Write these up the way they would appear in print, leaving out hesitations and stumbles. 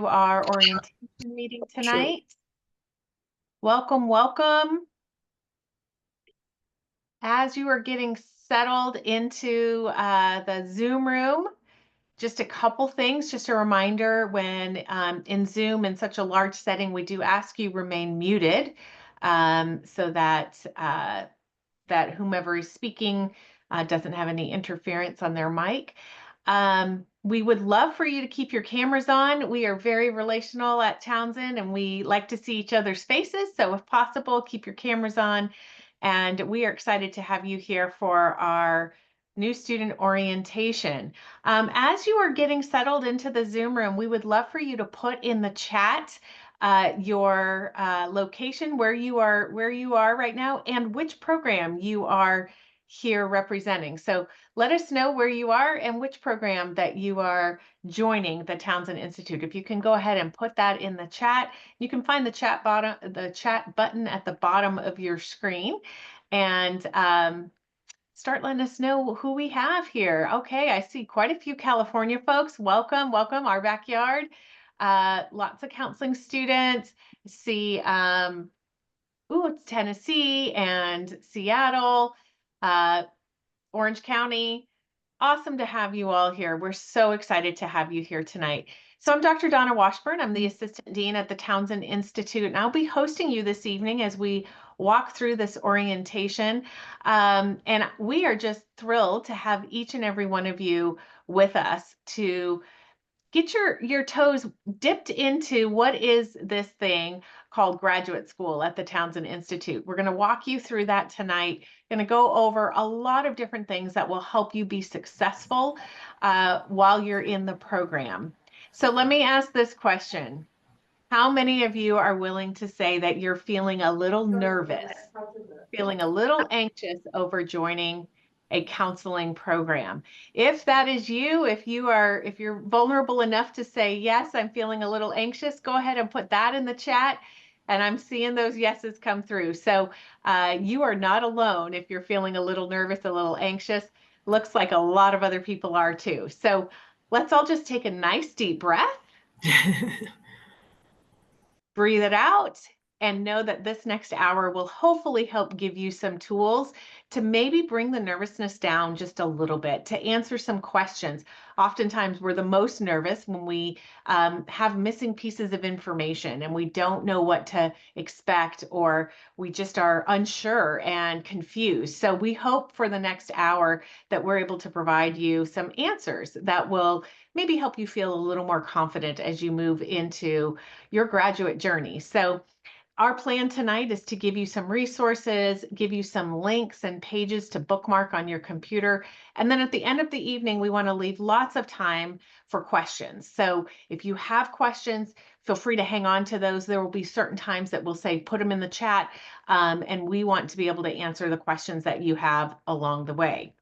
Our orientation meeting tonight. Welcome, welcome. As you are getting settled into the Zoom room, just a couple things, just a reminder when in Zoom in such a large setting, we do ask you remain muted so that that whomever is speaking doesn't have any interference on their mic. We would love for you to keep your cameras on. We are very relational at Townsend and we like to see each other's faces. So if possible, keep your cameras on. And we are excited to have you here for our new student orientation. As you are getting settled into the Zoom room, we would love for you to put in the chat your location, where you are right now, and which program you are here representing. So let us know where you are and which program that you are joining the Townsend Institute. If you can go ahead and put that in the chat, you can find the chat button at the bottom of your screen, and start letting us know who we have here. Okay, I see quite a few California folks. Welcome, welcome, our backyard. Lots of counseling students. See, it's Tennessee and Seattle, Orange County. Awesome to have you all here. We're so excited to have you here tonight. So I'm Dr. Donna Washburn. I'm the Assistant Dean at the Townsend Institute, and I'll be hosting you this evening as we walk through this orientation. And we are just thrilled to have each and every one of you with us to get your toes dipped into what is this thing called graduate school at the Townsend Institute. We're going to walk you through that tonight. Going to go over a lot of different things that will help you be successful while you're in the program. So let me ask this question. How many of you are willing to say that you're feeling a little nervous, feeling a little anxious over joining a counseling program? If that is you, if you're vulnerable enough to say, yes, I'm feeling a little anxious, go ahead and put that in the chat. And I'm seeing those yeses come through. So you are not alone if you're feeling a little nervous, a little anxious. Looks like a lot of other people are too. So let's all just take a nice deep breath. Breathe it out, and know that this next hour will hopefully help give you some tools to maybe bring the nervousness down just a little bit, to answer some questions. Oftentimes, we're the most nervous when we have missing pieces of information and we don't know what to expect, or we just are unsure and confused. So we hope for the next hour that we're able to provide you some answers that will maybe help you feel a little more confident as you move into your graduate journey. So our plan tonight is to give you some resources, give you some links and pages to bookmark on your computer. And then at the end of the evening, we want to leave lots of time for questions. So if you have questions, feel free to hang on to those. There will be certain times that we'll say, put them in the chat. And we want to be able to answer the questions that you have along the way.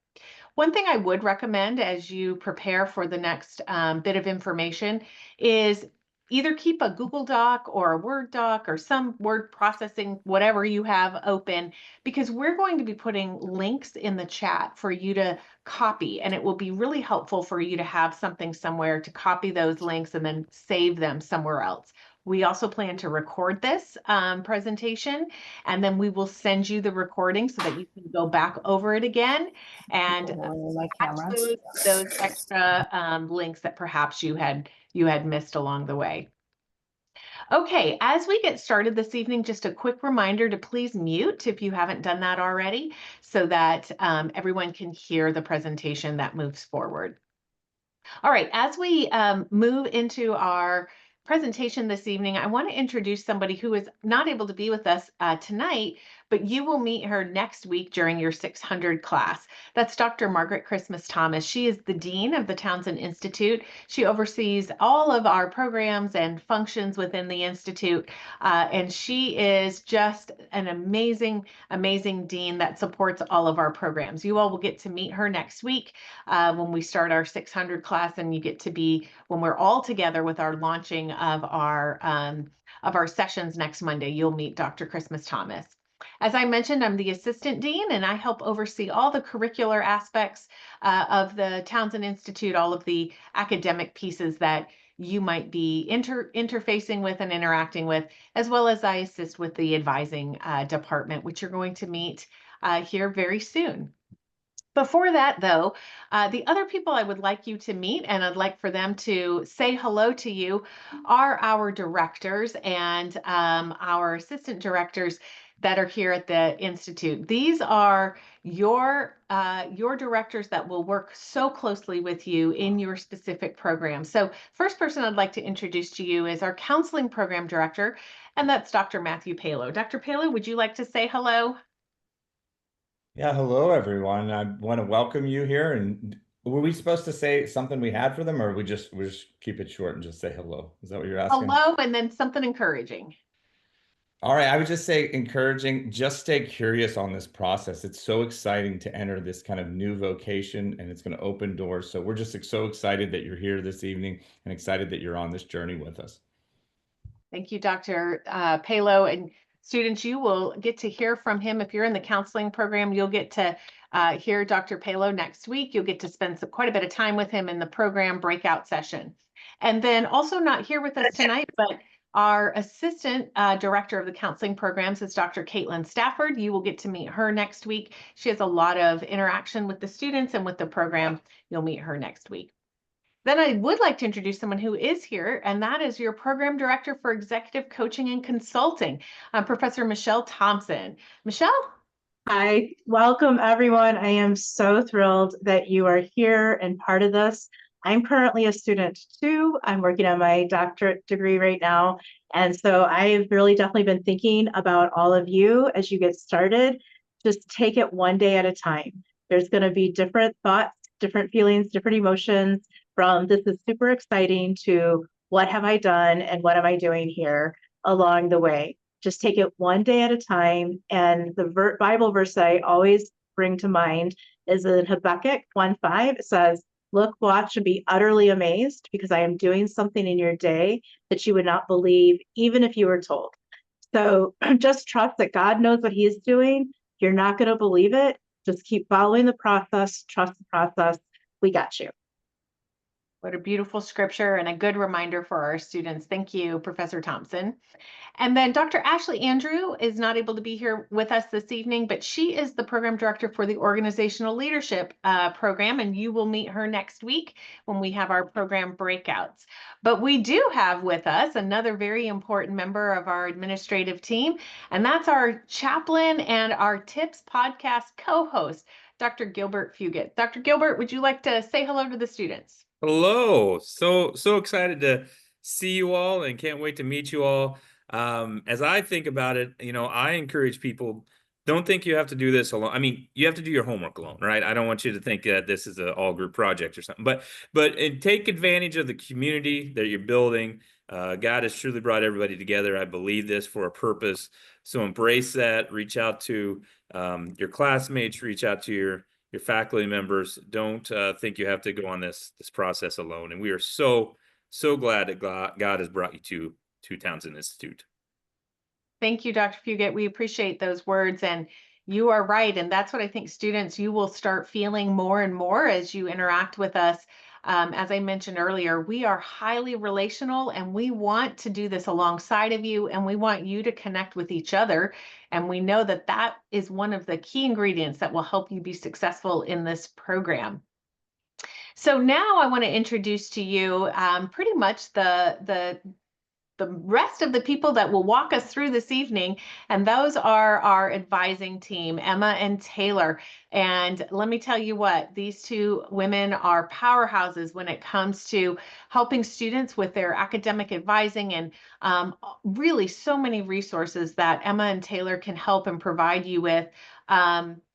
One thing I would recommend as you prepare for the next bit of information is either keep a Google Doc or a Word doc or some word processing, whatever you have open, because we're going to be putting links in the chat for you to copy, and it will be really helpful for you to have something somewhere to copy those links and then save them somewhere else. We also plan to record this presentation, and then we will send you the recording so that you can go back over it again and those extra links that perhaps you had missed along the way. Okay, as we get started this evening, just a quick reminder to please mute if you haven't done that already, so that everyone can hear the presentation that moves forward. All right, as we move into our presentation this evening, I want to introduce somebody who is not able to be with us tonight, but you will meet her next week during your 600 class. That's Dr. Margaret Christmas Thomas. She is the Dean of the Townsend Institute. She oversees all of our programs and functions within the Institute, and she is just an amazing, amazing Dean that supports all of our programs. You all will get to meet her next week when we start our 600 class, and you get to be, when we're all together with our launching of our sessions next Monday, you'll meet Dr. Christmas Thomas. As I mentioned, I'm the Assistant Dean, and I help oversee all the curricular aspects of the Townsend Institute, all of the academic pieces that you might be interfacing with and interacting with, as well as I assist with the advising department, which you're going to meet here very soon. Before that, though, the other people I would like you to meet and I'd like for them to say hello to you are our directors and our assistant directors that are here at the Institute. These are your directors that will work so closely with you in your specific program. So first person I'd like to introduce to you is our counseling program director, and that's Dr. Matthew Palo. Dr. Palo, would you like to say hello? Yeah, hello everyone. I want to welcome you here. And were we supposed to say something we had for them, or we just keep it short and just say hello? Is that what you're asking? Hello, and then something encouraging. All right, I would just say encouraging, just stay curious on this process. It's so exciting to enter this kind of new vocation and it's going to open doors. So we're just so excited that you're here this evening and excited that you're on this journey with us. Thank you, Dr. Palo. And students, you will get to hear from him. If you're in the counseling program, you'll get to hear Dr. Palo next week. You'll get to spend quite a bit of time with him in the program breakout session. And then also not here with us tonight, but our assistant director of the counseling programs is Dr. Caitlin Stafford. You will get to meet her next week. She has a lot of interaction with the students and with the program. You'll meet her next week. Then I would like to introduce someone who is here, and that is your program director for executive coaching and consulting, Professor Michelle Thompson. Michelle? Hi, welcome everyone. I am so thrilled that you are here and part of this. I'm currently a student too. I'm working on my doctorate degree right now. And so I've really definitely been thinking about all of you as you get started. Just take it one day at a time. There's going to be different thoughts, different feelings, different emotions from this is super exciting to what have I done and what am I doing here along the way. Just take it one day at a time. And the Bible verse I always bring to mind is in Habakkuk 1:5. It says, look, watch, and be utterly amazed because I am doing something in your day that you would not believe, even if you were told. So just trust that God knows what he is doing. You're not going to believe it. Just keep following the process, trust the process. We got you. What a beautiful scripture and a good reminder for our students. Thank you, Professor Thompson. And then Dr. Ashley Andrew is not able to be here with us this evening, but she is the program director for the organizational leadership program, and you will meet her next week when we have our program breakouts. But we do have with us another very important member of our administrative team, and that's our chaplain and our TIPS podcast co-host, Dr. Gilbert Fugit. Dr. Gilbert, would you like to say hello to the students? Hello. So excited to see you all and can't wait to meet you all. As I think about it, I encourage people, don't think you have to do this alone. I mean, you have to do your homework alone, right? I don't want you to think that this is an all group project or something, but take advantage of the community that you're building. God has truly brought everybody together. I believe this for a purpose. So embrace that, reach out to your classmates, reach out to your faculty members. Don't think you have to go on this process alone. And we are so glad that God has brought you to Townsend Institute. Thank you, Dr. Fugit. We appreciate those words, and you are right. And that's what I think students, you will start feeling more and more as you interact with us. As I mentioned earlier, we are highly relational and we want to do this alongside of you, and we want you to connect with each other. And we know that that is one of the key ingredients that will help you be successful in this program. So now I want to introduce to you pretty much the rest of the people that will walk us through this evening, and those are our advising team, Emma and Taylor. And let me tell you what, these two women are powerhouses when it comes to helping students with their academic advising, and really so many resources that Emma and Taylor can help and provide you with.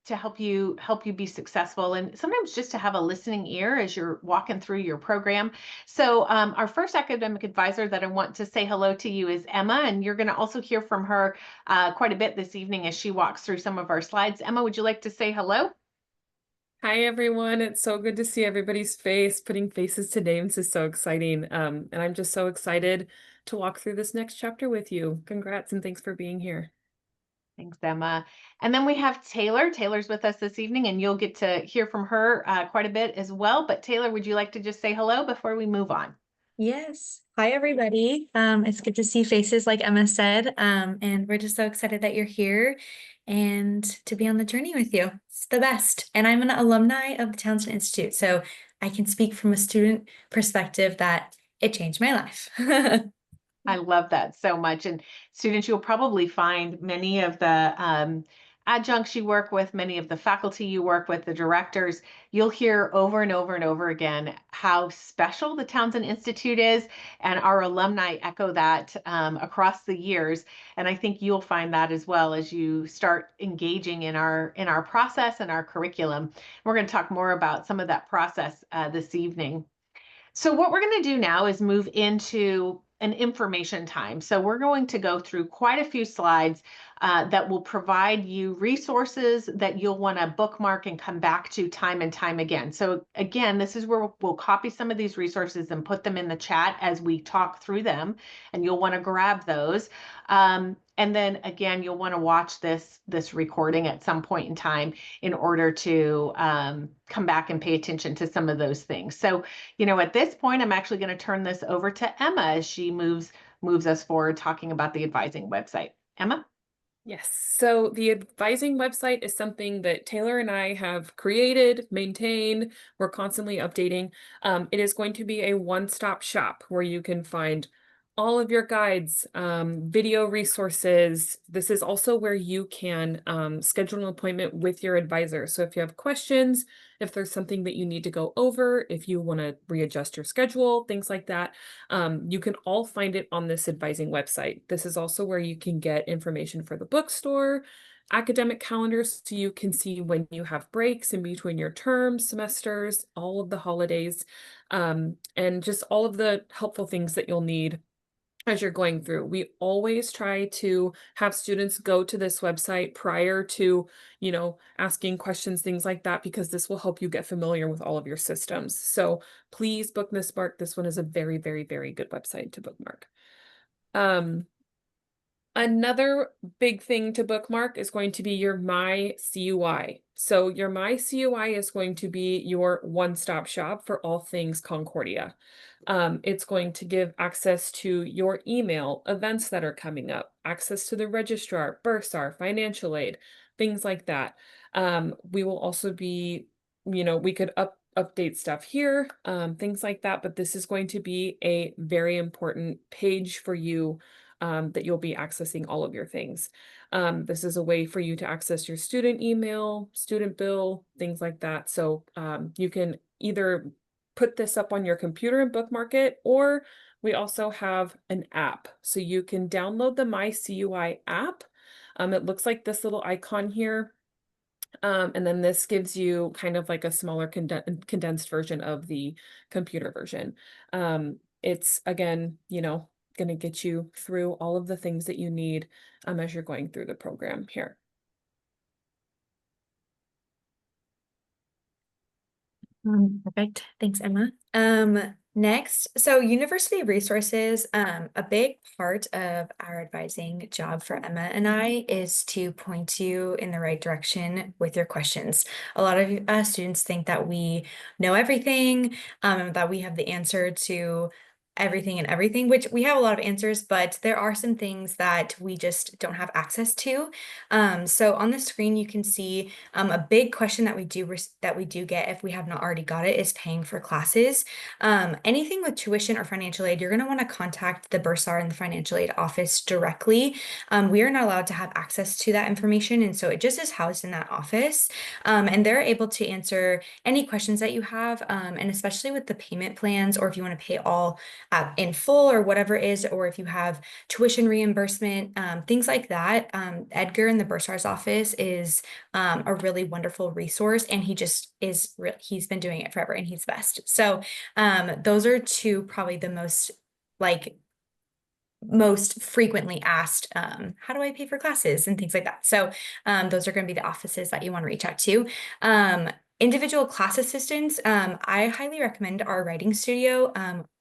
To help you be successful, and sometimes just to have a listening ear as you're walking through your program. So our first academic advisor that I want to say hello to you is Emma, and you're going to also hear from her quite a bit this evening as she walks through some of our slides. Emma, would you like to say hello? Hi, everyone. It's so good to see everybody's face. Putting faces to names is so exciting. And I'm just so excited to walk through this next chapter with you. Congrats and thanks for being here. Thanks, Emma. And then we have Taylor. Taylor's with us this evening, and you'll get to hear from her quite a bit as well. But Taylor, would you like to just say hello before we move on? Yes. Hi, everybody. It's good to see faces like Emma said. And we're just so excited that you're here and to be on the journey with you. It's the best. And I'm an alumni of the Townsend Institute, so I can speak from a student perspective that it changed my life. I love that so much. And students, you'll probably find many of the adjuncts you work with, many of the faculty you work with, the directors, you'll hear over and over and over again how special the Townsend Institute is. And our alumni echo that across the years. And I think you'll find that as well as you start engaging in our process and our curriculum. We're going to talk more about some of that process this evening. So what we're going to do now is move into an information time. So we're going to go through quite a few slides that will provide you resources that you'll want to bookmark and come back to time and time again. So again, this is where we'll copy some of these resources and put them in the chat as we talk through them, and you'll want to grab those. And then again, you'll want to watch this recording at some point in time in order to come back and pay attention to some of those things. So, you know, at this point, I'm actually going to turn this over to Emma as she moves us forward talking about the advising website. Emma? Yes. So the advising website is something that Taylor and I have created, maintained. We're constantly updating. It is going to be a one-stop shop where you can find all of your guides, video resources. This is also where you can schedule an appointment with your advisor. So if you have questions, if there's something that you need to go over, if you want to readjust your schedule, things like that, you can all find it on this advising website. This is also where you can get information for the bookstore, academic calendars, so you can see when you have breaks in between your terms, semesters, all of the holidays, and just all of the helpful things that you'll need as you're going through. We always try to have students go to this website prior to, you know, asking questions, things like that, because this will help you get familiar with all of your systems. So please bookmark. This one is a very, very, very good website to bookmark. Another big thing to bookmark is going to be your My CUI. So your My CUI is going to be your one-stop shop for all things Concordia. It's going to give access to your email, events that are coming up, access to the registrar, bursar, financial aid, things like that. We will also be, you know, we could update stuff here, things like that, but this is going to be a very important page for you that you'll be accessing all of your things. This is a way for you to access your student email, student bill, things like that. So you can either put this up on your computer and bookmark it, or we also have an app. So you can download the My CUI app. It looks like this little icon here. And then this gives you kind of like a smaller condensed version of the computer version. It's, again, you know, going to get you through all of the things that you need as you're going through the program here. Perfect. Thanks, Emma. Next, so university resources, a big part of our advising job for Emma and I is to point you in the right direction with your questions. A lot of students think that we know everything, that we have the answer to everything and everything, which we have a lot of answers, but there are some things that we just don't have access to. So on the screen, you can see a big question that we do get if we have not already got it is paying for classes. Anything with tuition or financial aid, you're going to want to contact the bursar and the financial aid office directly. We are not allowed to have access to that information, and so it just is housed in that office. And they're able to answer any questions that you have, and especially with the payment plans, or if you want to pay all in full or whatever it is, or if you have tuition reimbursement, things like that. Edgar in the bursar's office is a really wonderful resource, and he just is he's been doing it forever and he's best. So those are two probably the most frequently asked, how do I pay for classes and things like that. So those are going to be the offices that you want to reach out to. Individual class assistants, I highly recommend our writing studio.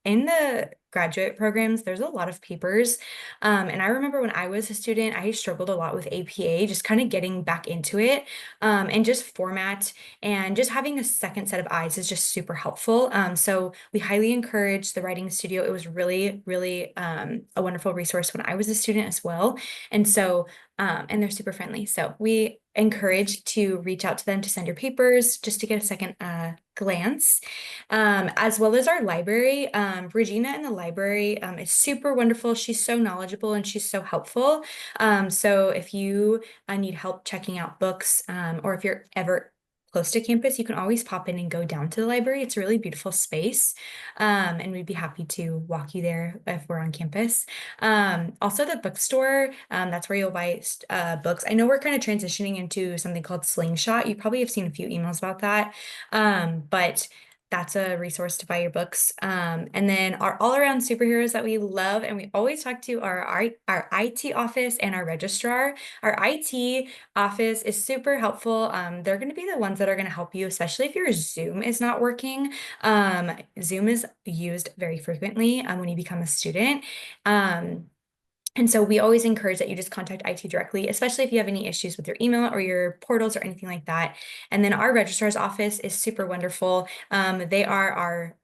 in the graduate programs, there's a lot of papers. And I remember when I was a student, I struggled a lot with APA, just kind of getting back into it, and just format and just having a second set of eyes is just super helpful. So we highly encourage the Writing Studio. It was really, really a wonderful resource when I was a student as well. And so, and they're super friendly. So we encourage to reach out to them to send your papers just to get a second glance, as well as our library. Regina in the library is super wonderful. She's so knowledgeable and she's so helpful. So if you need help checking out books, or if you're ever close to campus, you can always pop in and go down to the library. It's a really beautiful space, and we'd be happy to walk you there if we're on campus. Also the bookstore, that's where you'll buy books. I know we're kind of transitioning into something called Slingshot. You probably have seen a few emails about that, but that's a resource to buy your books. And then our all-around superheroes that we love and we always talk to are our IT office and our registrar. Our IT office is super helpful. They're going to be the ones that are going to help you, especially if your Zoom is not working. Zoom is used very frequently when you become a student. And so we always encourage that you just contact IT directly, especially if you have any issues with your email or your portals or anything like that. And then our registrar's office is super wonderful. They are our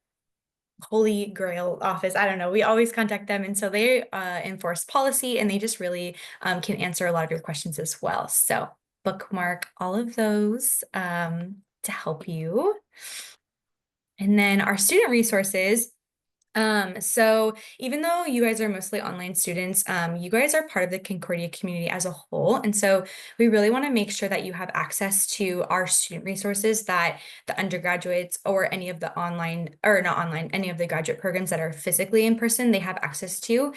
holy grail office. I don't know. We always contact them. And so they enforce policy and they just really can answer a lot of your questions as well. So bookmark all of those to help you. And then our student resources. So even though you guys are mostly online students, you guys are part of the Concordia community as a whole. And so we really want to make sure that you have access to our student resources that the undergraduates or any of the online, or not online, any of the graduate programs that are physically in person, they have access to.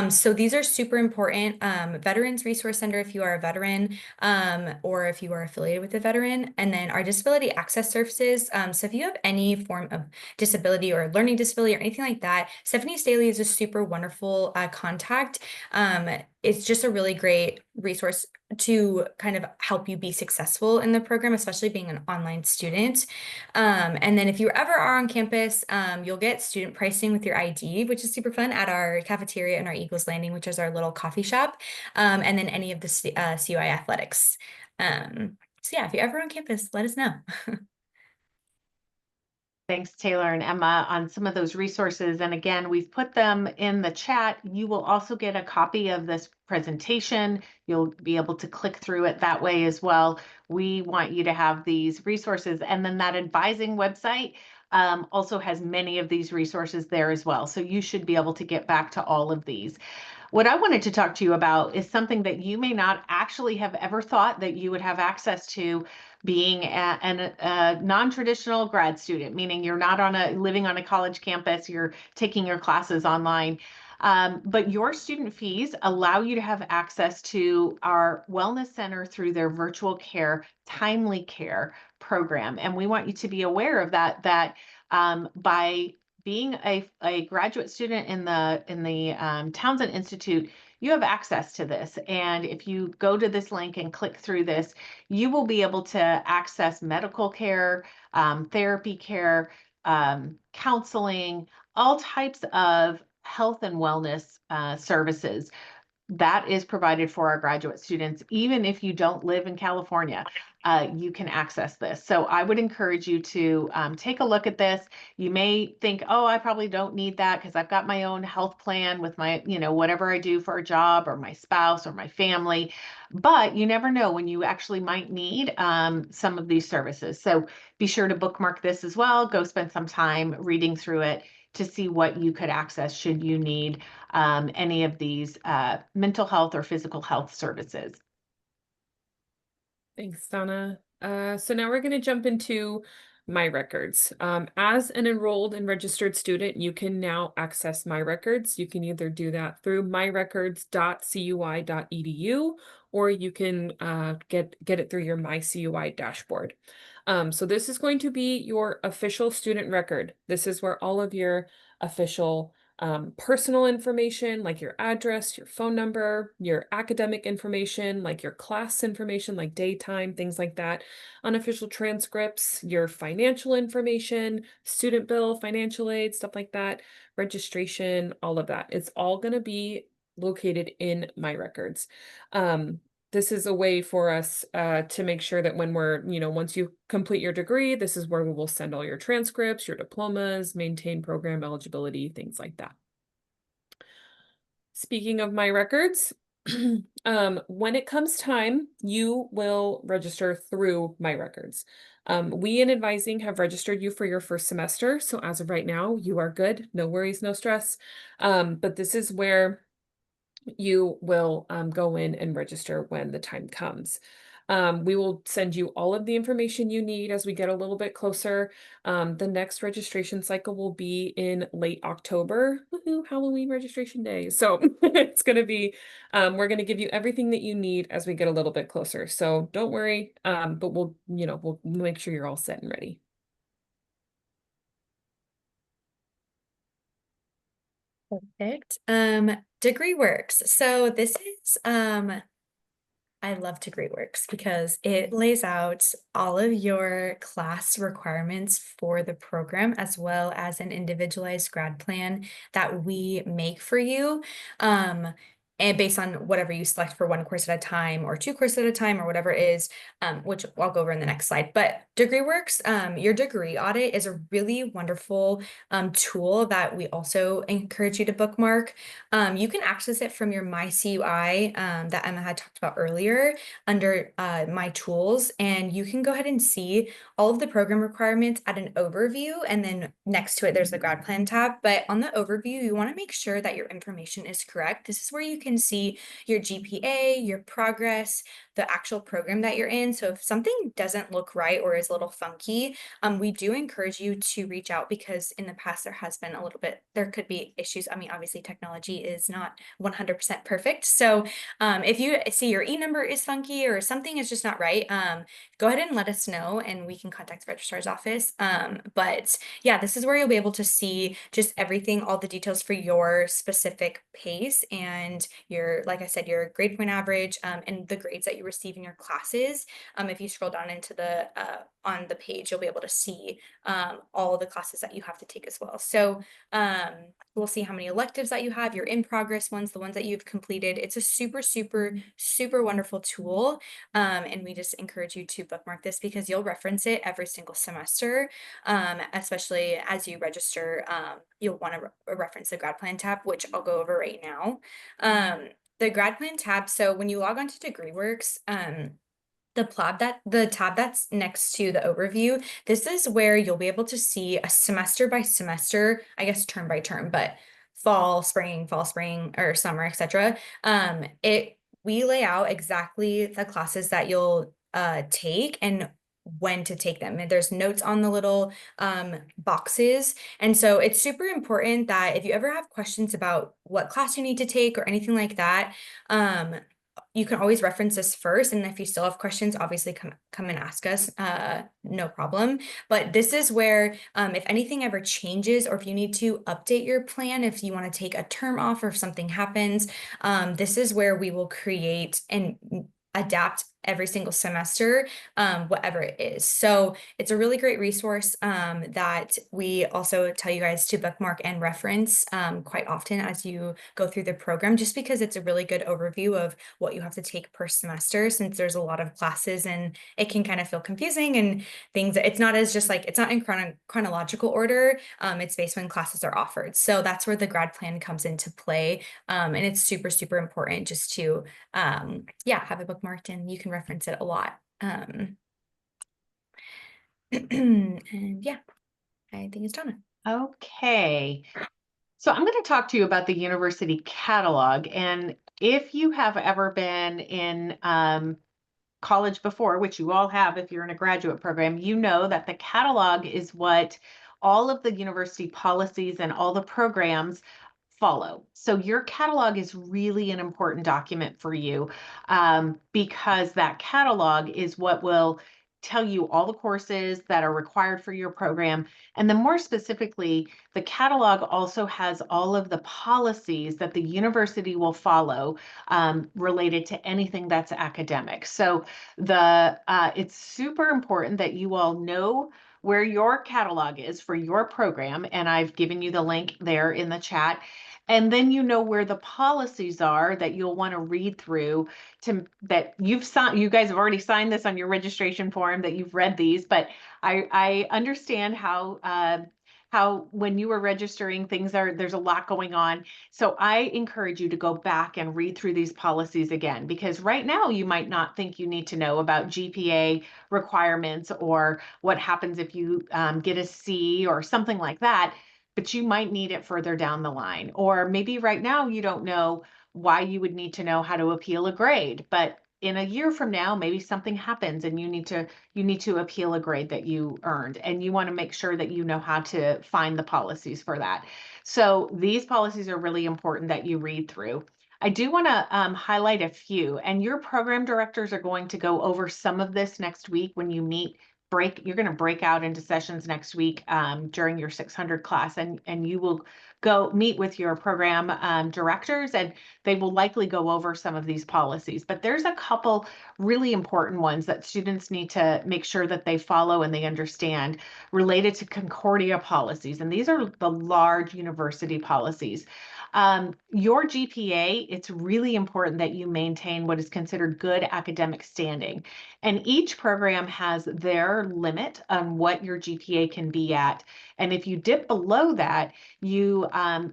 So these are super important. Veterans Resource Center, if you are a veteran, or if you are affiliated with a veteran, and then our disability access services. So if you have any form of disability or learning disability or anything like that, Stephanie Staley is a super wonderful contact. It's just a really great resource to kind of help you be successful in the program, especially being an online student. And then if you ever are on campus, you'll get student pricing with your ID, which is super fun, at our cafeteria and our Eagles Landing, which is our little coffee shop, and then any of the CUI athletics. So yeah, if you're ever on campus, let us know. Thanks, Taylor and Emma, on some of those resources. And again, we've put them in the chat. You will also get a copy of this presentation. You'll be able to click through it that way as well. We want you to have these resources. And then that advising website also has many of these resources there as well. So you should be able to get back to all of these. What I wanted to talk to you about is something that you may not actually have ever thought that you would have access to, being a non-traditional grad student, meaning you're not living on a college campus, you're taking your classes online. But your student fees allow you to have access to our wellness center through their virtual care, timely care program. And we want you to be aware of that by being a graduate student in the Townsend Institute, you have access to this. And if you go to this link and click through this, you will be able to access medical care, therapy care, counseling, all types of health and wellness services. That is provided for our graduate students. Even if you don't live in California, you can access this. So I would encourage you to take a look at this. You may think, oh, I probably don't need that because I've got my own health plan with my, whatever I do for a job, or my spouse or my family. But you never know when you actually might need some of these services. So be sure to bookmark this as well. Go spend some time reading through it to see what you could access should you need any of these mental health or physical health services. Thanks, Donna. So now we're going to jump into My Records. As an enrolled and registered student, you can now access My Records. You can either do that through myrecords.cui.edu, or you can get it through your MyCUI dashboard. So this is going to be your official student record. This is where all of your official personal information like your address, your phone number, your academic information like your class information like daytime, things like that, unofficial transcripts, your financial information, student bill, financial aid, stuff like that, registration, all of that. It's all going to be located in My Records. This is a way for us to make sure that when we're, once you complete your degree, this is where we will send all your transcripts, your diplomas, maintain program eligibility, things like that. Speaking of My Records, when it comes time, you will register through My Records. We in advising have registered you for your first semester. So as of right now, you are good. No worries, no stress. But this is where you will go in and register when the time comes. We will send you all of the information you need as we get a little bit closer. The next registration cycle will be in late October. Woohoo, Halloween registration day. So it's going to be, we're going to give you everything that you need as we get a little bit closer. So don't worry, but we'll make sure you're all set and ready. Perfect. DegreeWorks. So this is I love DegreeWorks because it lays out all of your class requirements for the program, as well as an individualized grad plan that we make for you. And based on whatever you select for one course at a time or two courses at a time or whatever it is, which I'll go over in the next slide. But DegreeWorks, your degree audit is a really wonderful tool that we also encourage you to bookmark. You can access it from your MyCUI that Emma had talked about earlier under My Tools, and you can go ahead and see all of the program requirements at an overview, and then next to it there's the grad plan tab. But on the overview, you want to make sure that your information is correct. This is where you can see your GPA, your progress, the actual program that you're in. So if something doesn't look right or is a little funky, we do encourage you to reach out, because in the past there could be issues. I mean, obviously technology is not 100% perfect. So if you see your e-number is funky or something is just not right, go ahead and let us know and we can contact the registrar's office. But yeah, this is where you'll be able to see just everything, all the details for your specific pace and your, like I said, your grade point average, and the grades that you receive in your classes. If you scroll down into the on the page, you'll be able to see all of the classes that you have to take as well. So we'll see how many electives that you have, your in progress ones, the ones that you've completed. It's a super, super, super wonderful tool. And we just encourage you to bookmark this because you'll reference it every single semester, especially as you register. You'll want to reference the grad plan tab, which I'll go over right now. The grad plan tab. So when you log on to DegreeWorks, the tab that's next to the overview, this is where you'll be able to see a semester by semester, I guess term by term, but fall, spring, or summer, etc. We lay out exactly the classes that you'll take and when to take them. And there's notes on the little boxes. And so it's super important that if you ever have questions about what class you need to take or anything like that, you can always reference this first. And if you still have questions, obviously come and ask us, no problem. But this is where, if anything ever changes, or if you need to update your plan, if you want to take a term off or if something happens, this is where we will create and adapt every single semester, whatever it is. So it's a really great resource that we also tell you guys to bookmark and reference quite often as you go through the program, just because it's a really good overview of what you have to take per semester, since there's a lot of classes and it can kind of feel confusing and things. It's not in chronological order. It's based when classes are offered. So that's where the grad plan comes into play. And it's super, super important just to have it bookmarked, and you can reference it a lot. And yeah, I think it's Donna. Okay. So I'm going to talk to you about the university catalog. And if you have ever been in college before, which you all have if you're in a graduate program, you know that the catalog is what all of the university policies and all the programs follow. So your catalog is really an important document for you, because that catalog is what will tell you all the courses that are required for your program. And then more specifically, the catalog also has all of the policies that the university will follow related to anything that's academic. So it's super important that you all know where your catalog is for your program. And I've given you the link there in the chat. And then you know where the policies are that you'll want to read through that you've signed. You guys have already signed this on your registration form, that you've read these, but I understand how when you were registering, there's a lot going on. So I encourage you to go back and read through these policies again, because right now you might not think you need to know about GPA requirements or what happens if you get a C or something like that, but you might need it further down the line. Or maybe right now you don't know why you would need to know how to appeal a grade, but in a year from now, maybe something happens and you need to appeal a grade that you earned, and you want to make sure that you know how to find the policies for that. So these policies are really important that you read through. I do want to highlight a few, and your program directors are going to go over some of this next week when you meet. You're going to break out into sessions next week during your 600 class, and you will go meet with your program directors, and they will likely go over some of these policies. But there's a couple really important ones that students need to make sure that they follow and they understand related to Concordia policies. And these are the large university policies. Your GPA, it's really important that you maintain what is considered good academic standing. And each program has their limit on what your GPA can be at. And if you dip below that, you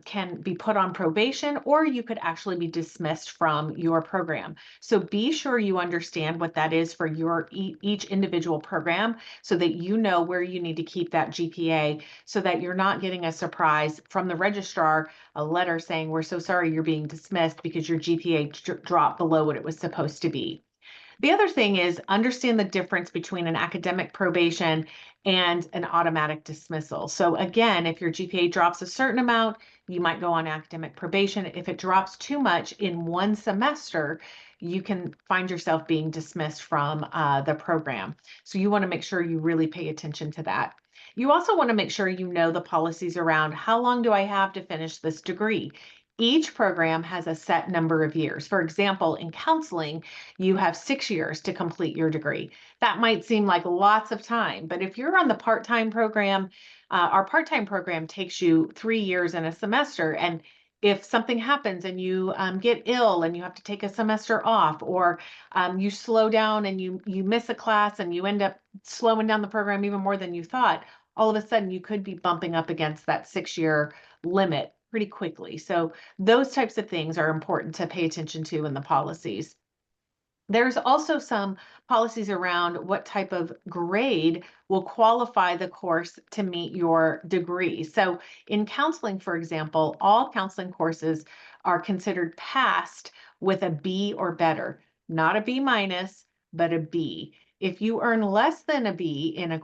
can be put on probation, or you could actually be dismissed from your program. So be sure you understand what that is for each individual program, so that you know where you need to keep that GPA, so that you're not getting a surprise from the registrar, a letter saying, we're so sorry you're being dismissed because your GPA dropped below what it was supposed to be. The other thing is understand the difference between an academic probation and an automatic dismissal. So again, if your GPA drops a certain amount, you might go on academic probation. If it drops too much in one semester, you can find yourself being dismissed from the program. So you want to make sure you really pay attention to that. You also want to make sure you know the policies around how long do I have to finish this degree. Each program has a set number of years. For example, in counseling, you have 6 years to complete your degree. That might seem like lots of time, but if you're on the part-time program, our part-time program takes you 3 years in a semester. And if something happens and you get ill and you have to take a semester off, or you slow down and you miss a class and you end up slowing down the program even more than you thought, all of a sudden you could be bumping up against that 6-year limit pretty quickly. So those types of things are important to pay attention to in the policies. There's also some policies around what type of grade will qualify the course to meet your degree. So in counseling, for example, all counseling courses are considered passed with a B or better, not a B minus, but a B. If you earn less than a B in a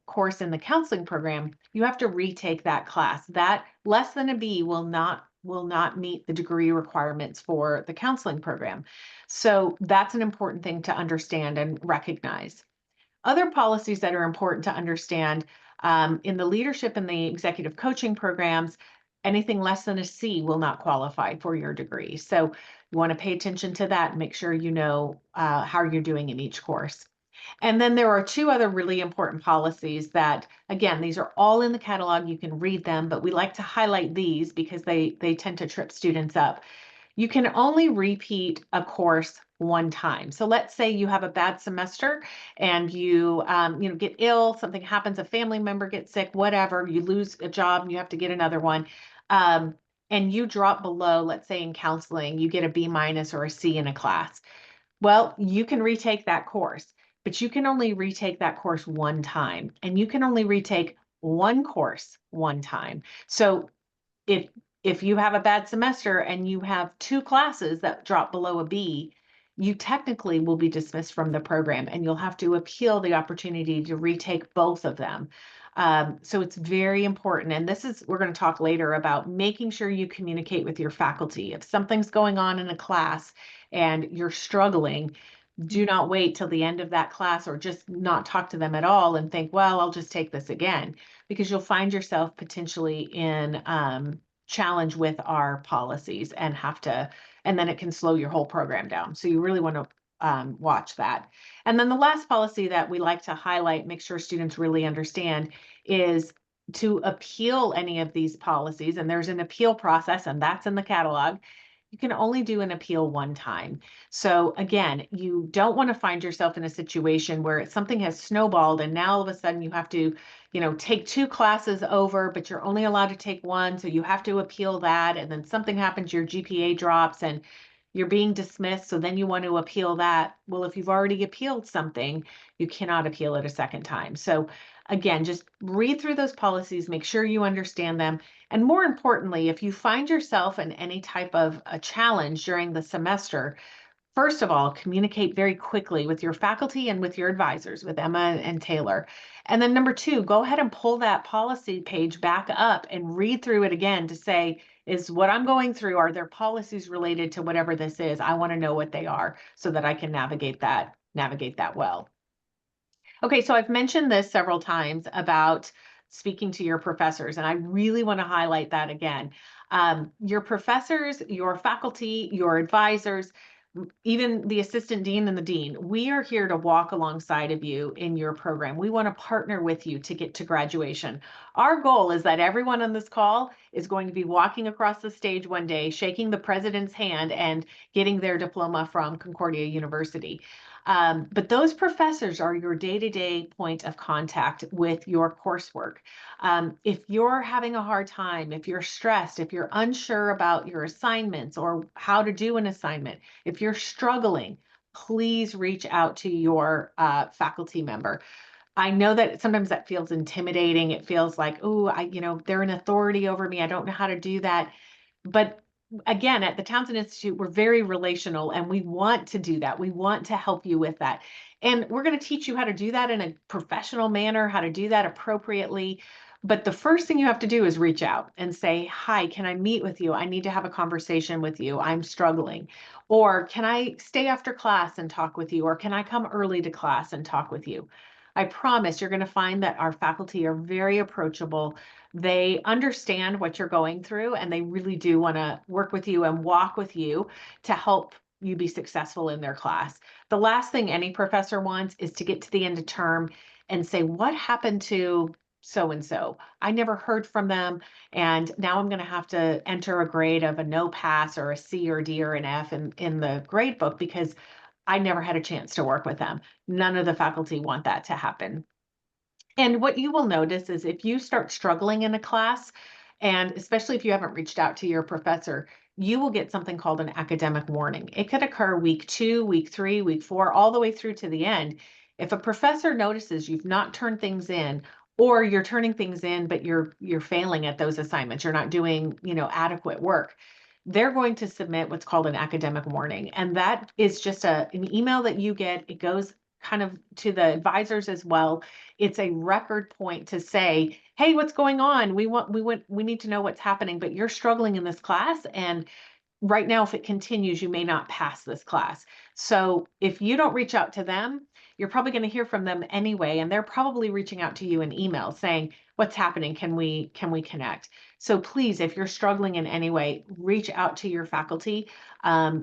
course in the counseling program, you have to retake that class. That less than a B will not meet the degree requirements for the counseling program. So that's an important thing to understand and recognize. Other policies that are important to understand in the leadership and the executive coaching programs, anything less than a C will not qualify for your degree. So you want to pay attention to that and make sure you know how you're doing in each course. And then there are 2 other really important policies that, again, these are all in the catalog. You can read them, but we like to highlight these because they tend to trip students up. You can only repeat a course one time. So let's say you have a bad semester and you get ill, something happens, a family member gets sick, whatever, you lose a job and you have to get another one. And you drop below, let's say in counseling, you get a B minus or a C in a class. Well, you can retake that course, but you can only retake that course one time, and you can only retake one course one time. So if you have a bad semester and you have 2 classes that drop below a B, you technically will be dismissed from the program, and you'll have to appeal the opportunity to retake both of them. So it's very important. And we're going to talk later about making sure you communicate with your faculty. If something's going on in a class and you're struggling, Do not wait till the end of that class or just not talk to them at all and think, well, I'll just take this again, because you'll find yourself potentially in challenge with our policies and and then it can slow your whole program down. So you really want to watch that. And then the last policy that we like to highlight, make sure students really understand, is to appeal any of these policies. And there's an appeal process, and that's in the catalog. You can only do an appeal one time. So again, you don't want to find yourself in a situation where something has snowballed and now all of a sudden you have to, take 2 classes over, but you're only allowed to take 1. So you have to appeal that. And then something happens, your GPA drops and you're being dismissed. So then you want to appeal that. Well, if you've already appealed something, you cannot appeal it a second time. So again, just read through those policies, make sure you understand them. And more importantly, if you find yourself in any type of a challenge during the semester, first of all, communicate very quickly with your faculty and with your advisors, with Emma and Taylor. And then number 2, go ahead and pull that policy page back up and read through it again to say, is what I'm going through, are there policies related to whatever this is? I want to know what they are so that I can navigate that well. Okay, so I've mentioned this several times about speaking to your professors, and I really want to highlight that again. Your professors, your faculty, your advisors, even the assistant dean and the dean, we are here to walk alongside of you in your program. We want to partner with you to get to graduation. Our goal is that everyone on this call is going to be walking across the stage one day, shaking the president's hand and getting their diploma from Concordia University. But those professors are your day-to-day point of contact with your coursework. If you're having a hard time, if you're stressed, if you're unsure about your assignments or how to do an assignment, if you're struggling, please reach out to your faculty member. I know that sometimes that feels intimidating. It feels like, oh, they're an authority over me. I don't know how to do that. But again, at the Townsend Institute, we're very relational and we want to do that. We want to help you with that. And we're going to teach you how to do that in a professional manner, how to do that appropriately. But the first thing you have to do is reach out and say, hi, can I meet with you? I need to have a conversation with you. I'm struggling. Or can I stay after class and talk with you? Or can I come early to class and talk with you? I promise you're going to find that our faculty are very approachable. They understand what you're going through and they really do want to work with you and walk with you to help you be successful in their class. The last thing any professor wants is to get to the end of term and say, what happened to so-and-so? I never heard from them. And now I'm going to have to enter a grade of a no pass or a C or D or an F in the grade book because I never had a chance to work with them. None of the faculty want that to happen. And what you will notice is if you start struggling in a class, and especially if you haven't reached out to your professor, you will get something called an academic warning. It could occur week 2, week 3, week 4, all the way through to the end. If a professor notices you've not turned things in, or you're turning things in, but you're failing at those assignments, you're not doing, adequate work, they're going to submit what's called an academic warning. And that is just an email that you get. It goes kind of to the advisors as well. It's a record point to say, hey, what's going on? We need to know what's happening, but you're struggling in this class. And right now, if it continues, you may not pass this class. So if you don't reach out to them, you're probably going to hear from them anyway. And they're probably reaching out to you in email saying, what's happening? Can we connect? So please, if you're struggling in any way, reach out to your faculty,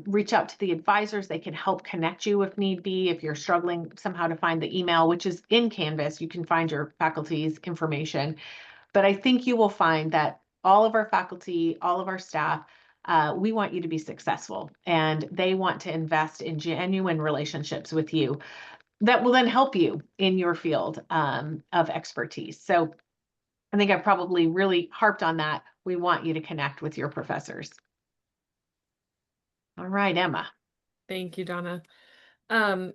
reach out to the advisors. They can help connect you if need be. If you're struggling somehow to find the email, which is in Canvas, you can find your faculty's information. But I think you will find that all of our faculty, all of our staff, we want you to be successful, and they want to invest in genuine relationships with you that will then help you in your field of expertise. So I think I've probably really harped on that. We want you to connect with your professors. All right, Emma. Thank you, Donna.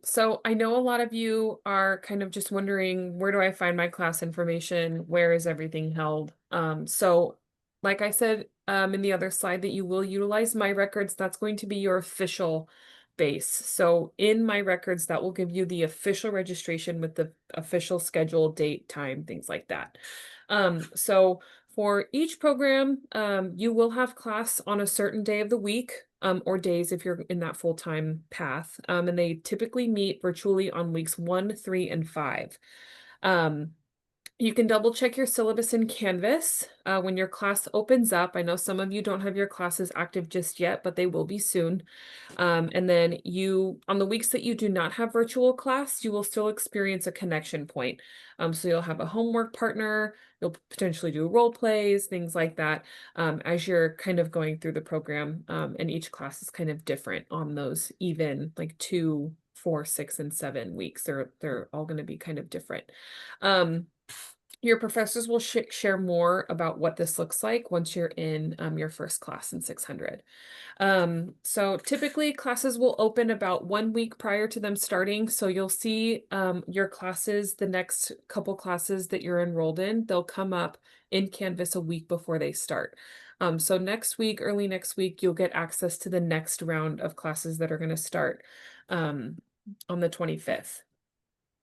So I know a lot of you are kind of just wondering, where do I find my class information? Where is everything held? So like I said, in the other slide, that you will utilize My Records. That's going to be your official base. So in My Records, that will give you the official registration with the official schedule, date, time, things like that. So for each program, you will have class on a certain day of the week. or days if you're in that full-time path. And they typically meet virtually on weeks 1, 3, and 5. You can double check your syllabus in Canvas when your class opens up. I know some of you don't have your classes active just yet, but they will be soon. And then on the weeks that you do not have virtual class, you will still experience a connection point. So you'll have a homework partner, you'll potentially do role plays, things like that, as you're kind of going through the program. And each class is kind of different on those even like 2, 4, 6, and 7 weeks. They're all going to be kind of different. Your professors will share more about what this looks like once you're in your first class in 600. So typically classes will open about 1 week prior to them starting. So you'll see your classes, the next couple classes that you're enrolled in, they'll come up in Canvas a week before they start. So next week, early next week, you'll get access to the next round of classes that are going to start on the 25th.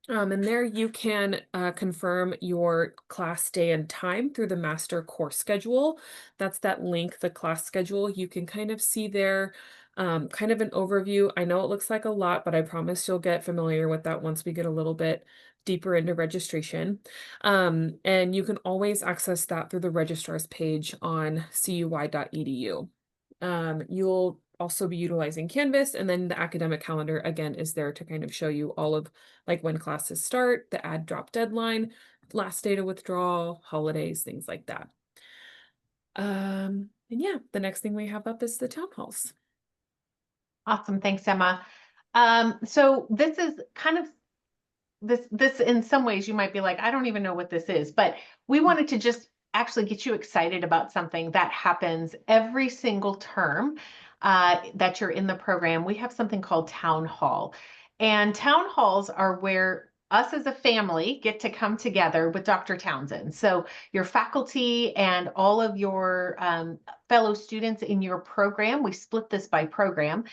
And there you can confirm your class day and time through the master course schedule. That's that link, the class schedule. You can kind of see there kind of an overview. I know it looks like a lot, but I promise you'll get familiar with that once we get a little bit deeper into registration. And you can always access that through the registrar's page on cui.edu. You'll also be utilizing Canvas, and then the academic calendar again is there to kind of show you all of like when classes start, the add drop deadline, last day to withdraw, holidays, things like that. And yeah, the next thing we have up is the town halls. Awesome. Thanks, Emma. So this is kind of this in some ways you might be like, I don't even know what this is, but we wanted to just actually get you excited about something that happens every single term that you're in the program. We have something called Town Hall, and town halls are where us as a family get to come together with Dr. Townsend. So your faculty and all of your fellow students in your program, we split this by program,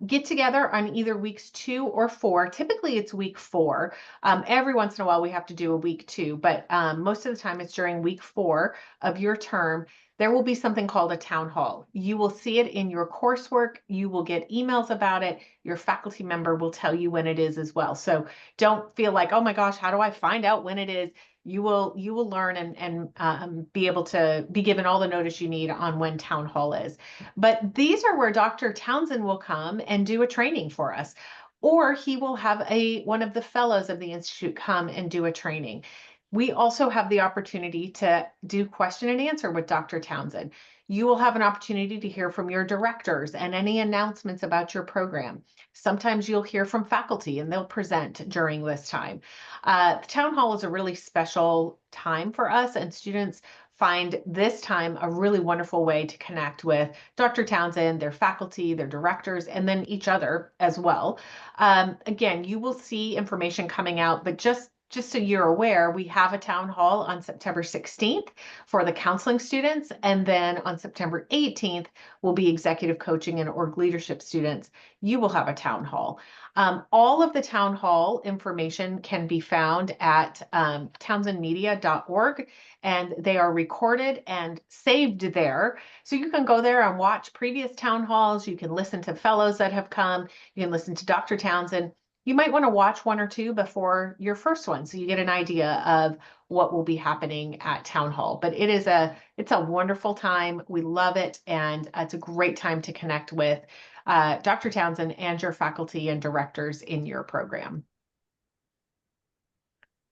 get together on either weeks 2 or 4. Typically it's week 4. Every once in a while we have to do a week 2, but most of the time it's during week 4 of your term. There will be something called a town hall. You will see it in your coursework. You will get emails about it. Your faculty member will tell you when it is as well. So don't feel like, oh my gosh, how do I find out when it is? You will learn and be able to be given all the notice you need on when town hall is. But these are where Dr. Townsend will come and do a training for us, or he will have one of the fellows of the Institute come and do a training. We also have the opportunity to do question and answer with Dr. Townsend. You will have an opportunity to hear from your directors and any announcements about your program. Sometimes you'll hear from faculty and they'll present during this time. The town hall is a really special time for us, and students find this time a really wonderful way to connect with Dr. Townsend, their faculty, their directors, and then each other as well. Again, you will see information coming out, but just so you're aware, we have a town hall on September 16th for the counseling students, and then on September 18th will be executive coaching and org leadership students. You will have a town hall. All of the town hall information can be found at townsendmedia.org, and they are recorded and saved there. So you can go there and watch previous town halls. You can listen to fellows that have come. You can listen to Dr. Townsend. You might want to watch 1 or 2 before your first one, so you get an idea of what will be happening at Town Hall. But it's a wonderful time. We love it, and it's a great time to connect with Dr. Townsend and your faculty and directors in your program.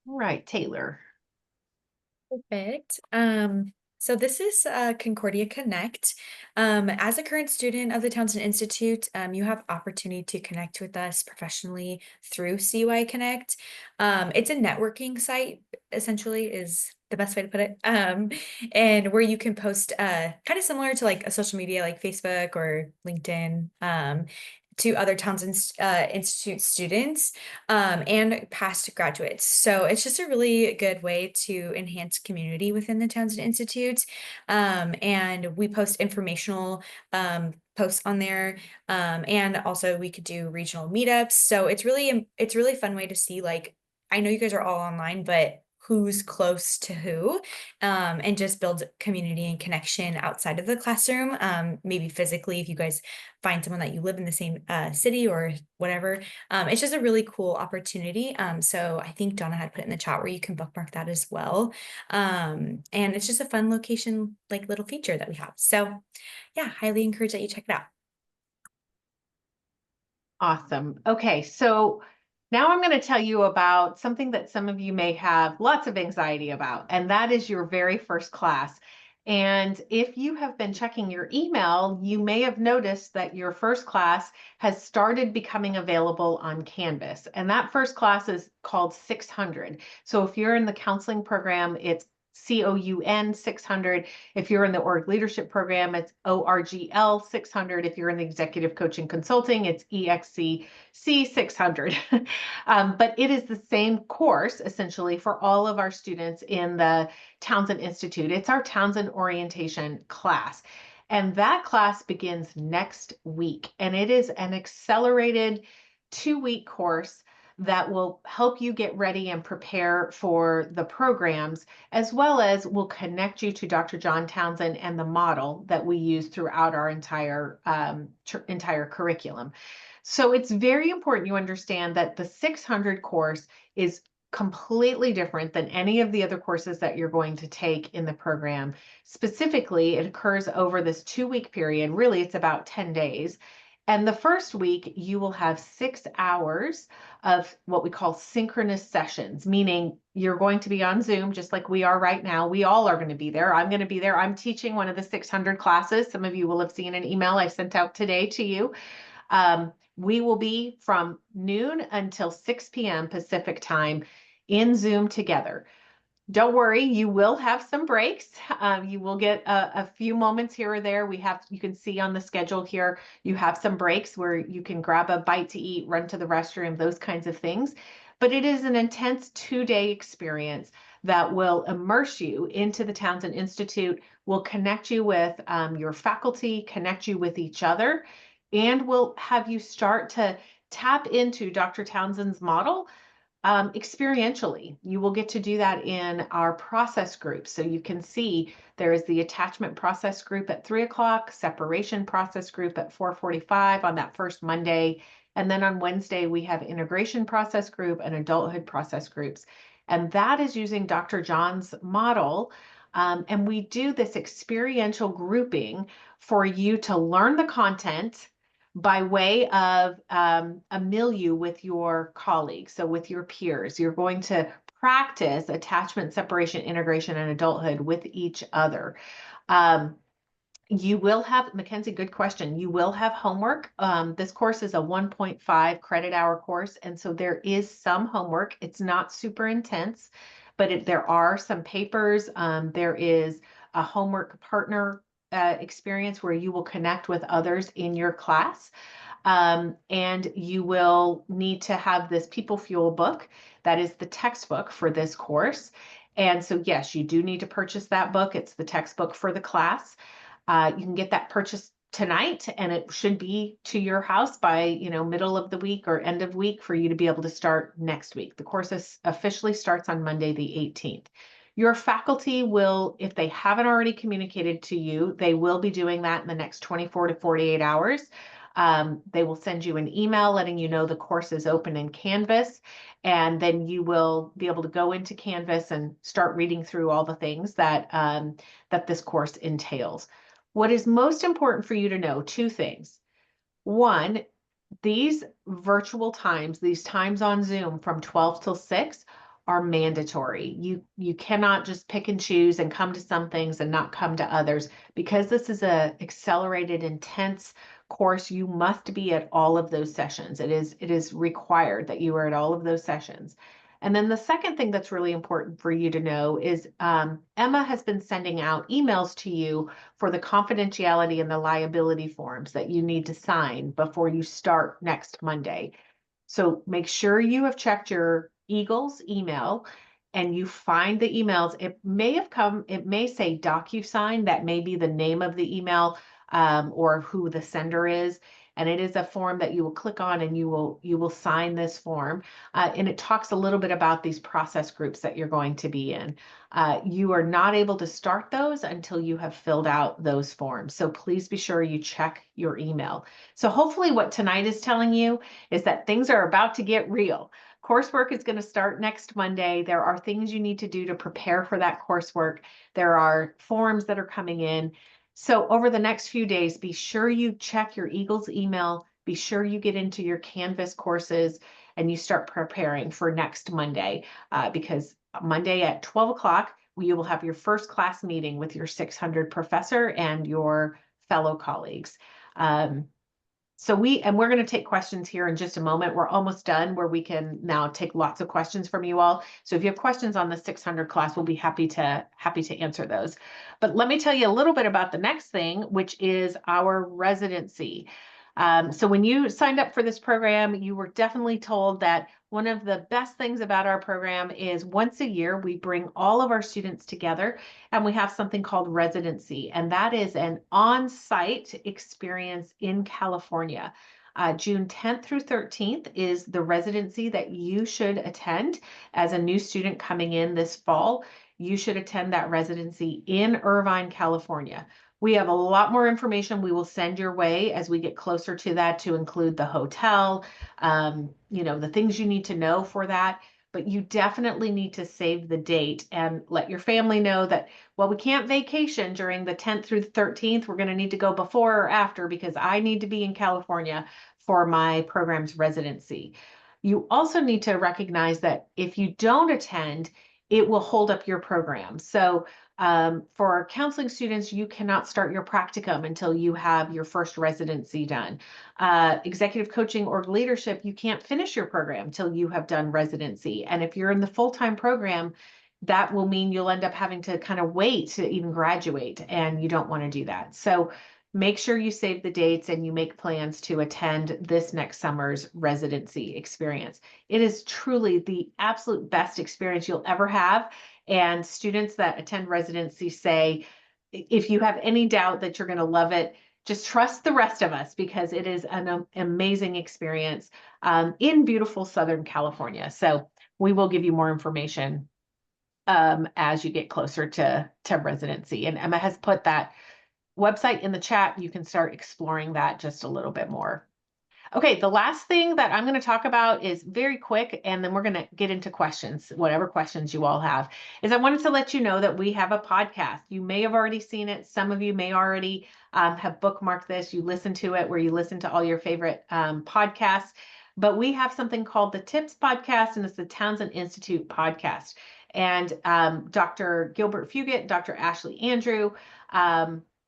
All right, Taylor. Perfect. So this is Concordia Connect. As a current student of the Townsend Institute, you have opportunity to connect with us professionally through CUI Connect. It's a networking site, essentially, is the best way to put it. And where you can post kind of similar to like a social media like Facebook or LinkedIn, to other Townsend Institute students and past graduates. So it's just a really good way to enhance community within the Townsend Institute. And we post informational posts on there. And also we could do regional meetups. So it's really a fun way to see, like, I know you guys are all online, but who's close to who, and just build community and connection outside of the classroom. Maybe physically, if you guys find someone that you live in the same city or whatever. It's just a really cool opportunity. So I think Donna had put in the chat where you can bookmark that as well. And it's just a fun location, like little feature that we have. So yeah, highly encourage that you check it out. Awesome. Okay, so now I'm going to tell you about something that some of you may have lots of anxiety about, and that is your very first class. And if you have been checking your email, you may have noticed that your first class has started becoming available on Canvas. And that first class is called 600. So if you're in the counseling program, it's COUN 600. If you're in the org leadership program, it's ORGL 600. If you're in the executive coaching consulting, it's EXCC 600. But it is the same course essentially for all of our students in the Townsend Institute. It's our Townsend orientation class. And that class begins next week. And it is an accelerated 2-week course that will help you get ready and prepare for the programs, as well as will connect you to Dr. John Townsend and the model that we use throughout our entire curriculum. So it's very important you understand that the 600 course is completely different than any of the other courses that you're going to take in the program. Specifically, it occurs over this 2-week period. Really, it's about 10 days. And the first week, you will have 6 hours of what we call synchronous sessions, meaning you're going to be on Zoom just like we are right now. We all are going to be there. I'm going to be there. I'm teaching one of the 600 classes. Some of you will have seen an email I sent out today to you. We will be from noon until 6 p.m. Pacific time in Zoom together. Don't worry, you will have some breaks. You will get a few moments here or there. You can see on the schedule here, you have some breaks where you can grab a bite to eat, run to the restroom, those kinds of things. But it is an intense 2-day experience that will immerse you into the Townsend Institute, will connect you with your faculty, connect you with each other, and will have you start to tap into Dr. Townsend's model experientially. You will get to do that in our process group. So you can see there is the attachment process group at 3 o'clock, separation process group at 4:45 on that first Monday. And then on Wednesday, we have integration process group and adulthood process groups. And that is using Dr. John's model. And we do this experiential grouping for you to learn the content by way of a milieu with your colleagues, so with your peers. You're going to practice attachment, separation, integration, and adulthood with each other. You will have, Mackenzie, good question. You will have homework. This course is a 1.5 credit hour course, and so there is some homework. It's not super intense, but there are some papers. There is a homework partner experience where you will connect with others in your class. And you will need to have this People Fuel book. That is the textbook for this course. And so, yes, you do need to purchase that book. It's the textbook for the class. You can get that purchased tonight, and it should be to your house by, middle of the week or end of week for you to be able to start next week. The course officially starts on Monday, the 18th. Your faculty will, if they haven't already communicated to you, they will be doing that in the next 24 to 48 hours. They will send you an email letting you know the course is open in Canvas, and then you will be able to go into Canvas and start reading through all the things that this course entails. What is most important for you to know, 2 things. One, these virtual times, these times on Zoom from 12 till 6 are mandatory. You cannot just pick and choose and come to some things and not come to others. Because this is a accelerated, intense course, you must be at all of those sessions. It is required that you are at all of those sessions. And then the second thing that's really important for you to know is Emma has been sending out emails to you for the confidentiality and the liability forms that you need to sign before you start next Monday. So make sure you have checked your Eagles email and you find the emails. It may say DocuSign. That may be the name of the email or who the sender is. and it is a form that you will click on, and you will sign this form. And it talks a little bit about these process groups that you're going to be in. You are not able to start those until you have filled out those forms. So please be sure you check your email. So hopefully what tonight is telling you is that things are about to get real. Coursework is going to start next Monday. There are things you need to do to prepare for that coursework. There are forms that are coming in. So over the next few days, be sure you check your Eagles email. Be sure you get into your Canvas courses and you start preparing for next Monday, because Monday at 12 o'clock, you will have your first class meeting with your 600 professor and your fellow colleagues. So we're going to take questions here in just a moment. We're almost done where we can now take lots of questions from you all. So if you have questions on the 600 class, we'll be happy to answer those. But let me tell you a little bit about the next thing, which is our residency. So when you signed up for this program, you were definitely told that one of the best things about our program is once a year, we bring all of our students together and we have something called residency. And that is an on-site experience in California. June 10th through 13th is the residency that you should attend as a new student coming in this fall. You should attend that residency in Irvine, California. We have a lot more information we will send your way as we get closer to that, to include the hotel, the things you need to know for that. But you definitely need to save the date and let your family know that, well, we can't vacation during the 10th through the 13th. We're going to need to go before or after because I need to be in California for my program's residency. You also need to recognize that if you don't attend, it will hold up your program. So for our counseling students, you cannot start your practicum until you have your first residency done. Executive coaching or leadership, you can't finish your program until you have done residency. And if you're in the full-time program, that will mean you'll end up having to kind of wait to even graduate, and you don't want to do that. So make sure you save the dates and you make plans to attend this next summer's residency experience. It is truly the absolute best experience you'll ever have. And students that attend residency say, if you have any doubt that you're going to love it, just trust the rest of us, because it is an amazing experience in beautiful Southern California. So we will give you more information as you get closer to residency. And Emma has put that website in the chat. You can start exploring that just a little bit more. Okay, the last thing that I'm going to talk about is very quick, and then we're going to get into questions, whatever questions you all have, is I wanted to let you know that we have a podcast. You may have already seen it. Some of you may already have bookmarked this. You listen to it where you listen to all your favorite podcasts. But we have something called the TIPS podcast, and it's the Townsend Institute podcast. And Dr. Gilbert Fugit, Dr. Ashley Andrew,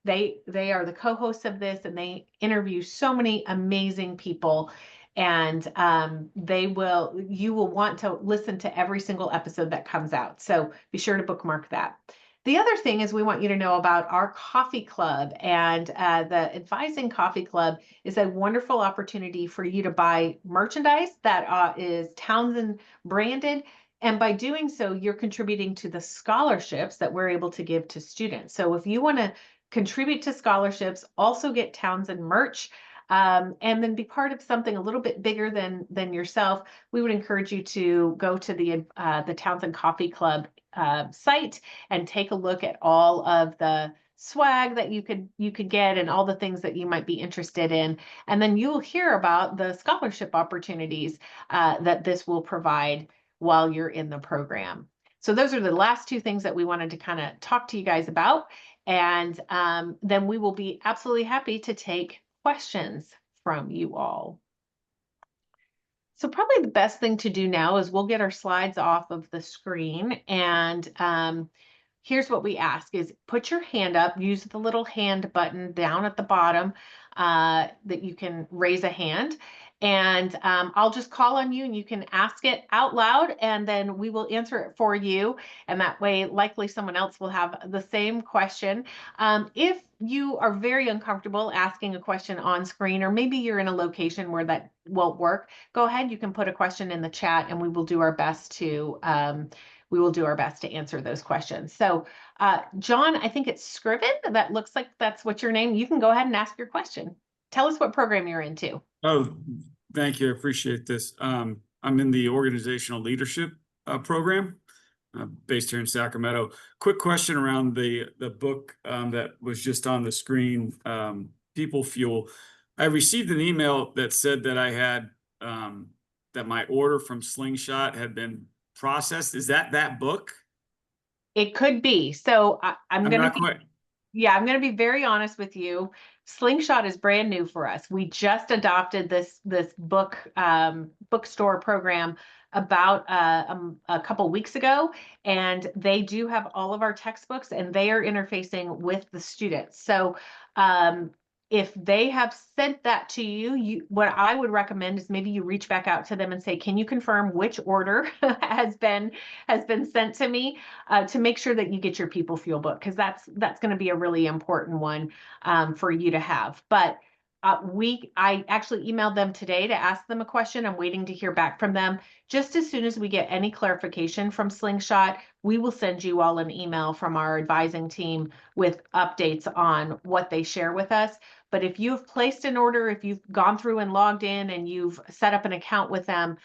they are the co-hosts of this, and they interview so many amazing people, and you will want to listen to every single episode that comes out. So be sure to bookmark that. The other thing is we want you to know about our coffee club, and the Advising Coffee Club is a wonderful opportunity for you to buy merchandise that is Townsend branded. And by doing so, you're contributing to the scholarships that we're able to give to students. So if you want to contribute to scholarships, also get Townsend merch, and then be part of something a little bit bigger than yourself, we would encourage you to go to the Townsend Coffee Club site and take a look at all of the swag that you could get and all the things that you might be interested in. And then you will hear about the scholarship opportunities that this will provide while you're in the program. So those are the last two things that we wanted to kind of talk to you guys about. And then we will be absolutely happy to take questions from you all. So probably the best thing to do now is we'll get our slides off of the screen. And here's what we ask is put your hand up, use the little hand button down at the bottom that you can raise a hand. And I'll just call on you and you can ask it out loud, and then we will answer it for you. And that way, likely someone else will have the same question. If you are very uncomfortable asking a question on screen, or maybe you're in a location where that won't work, go ahead, you can put a question in the chat and we will do our best to answer those questions. So John, I think it's Scriven, that looks like that's what your name. You can go ahead and ask your question. Tell us what program you're into. Oh, thank you. I appreciate this. I'm in the organizational leadership program based here in Sacramento. Quick question around the book that was just on the screen, People Fuel. I received an email that said that I had that my order from Slingshot had been processed. Is that book? It could be. So I'm I'm going to not be, quite. yeah, I'm going to be very honest with you. Slingshot is brand new for us. We just adopted this book bookstore program about a couple weeks ago, and they do have all of our textbooks, and they are interfacing with the students. So if they have sent that to you, what I would recommend is maybe you reach back out to them and say, can you confirm which order has been sent to me, to make sure that you get your People Fuel book, because that's going to be a really important one for you to have. But I actually emailed them today to ask them a question. I'm waiting to hear back from them. Just as soon as we get any clarification from Slingshot, we will send you all an email from our advising team with updates on what they share with us. But if you've placed an order, if you've gone through and logged in and you've set up an account with them,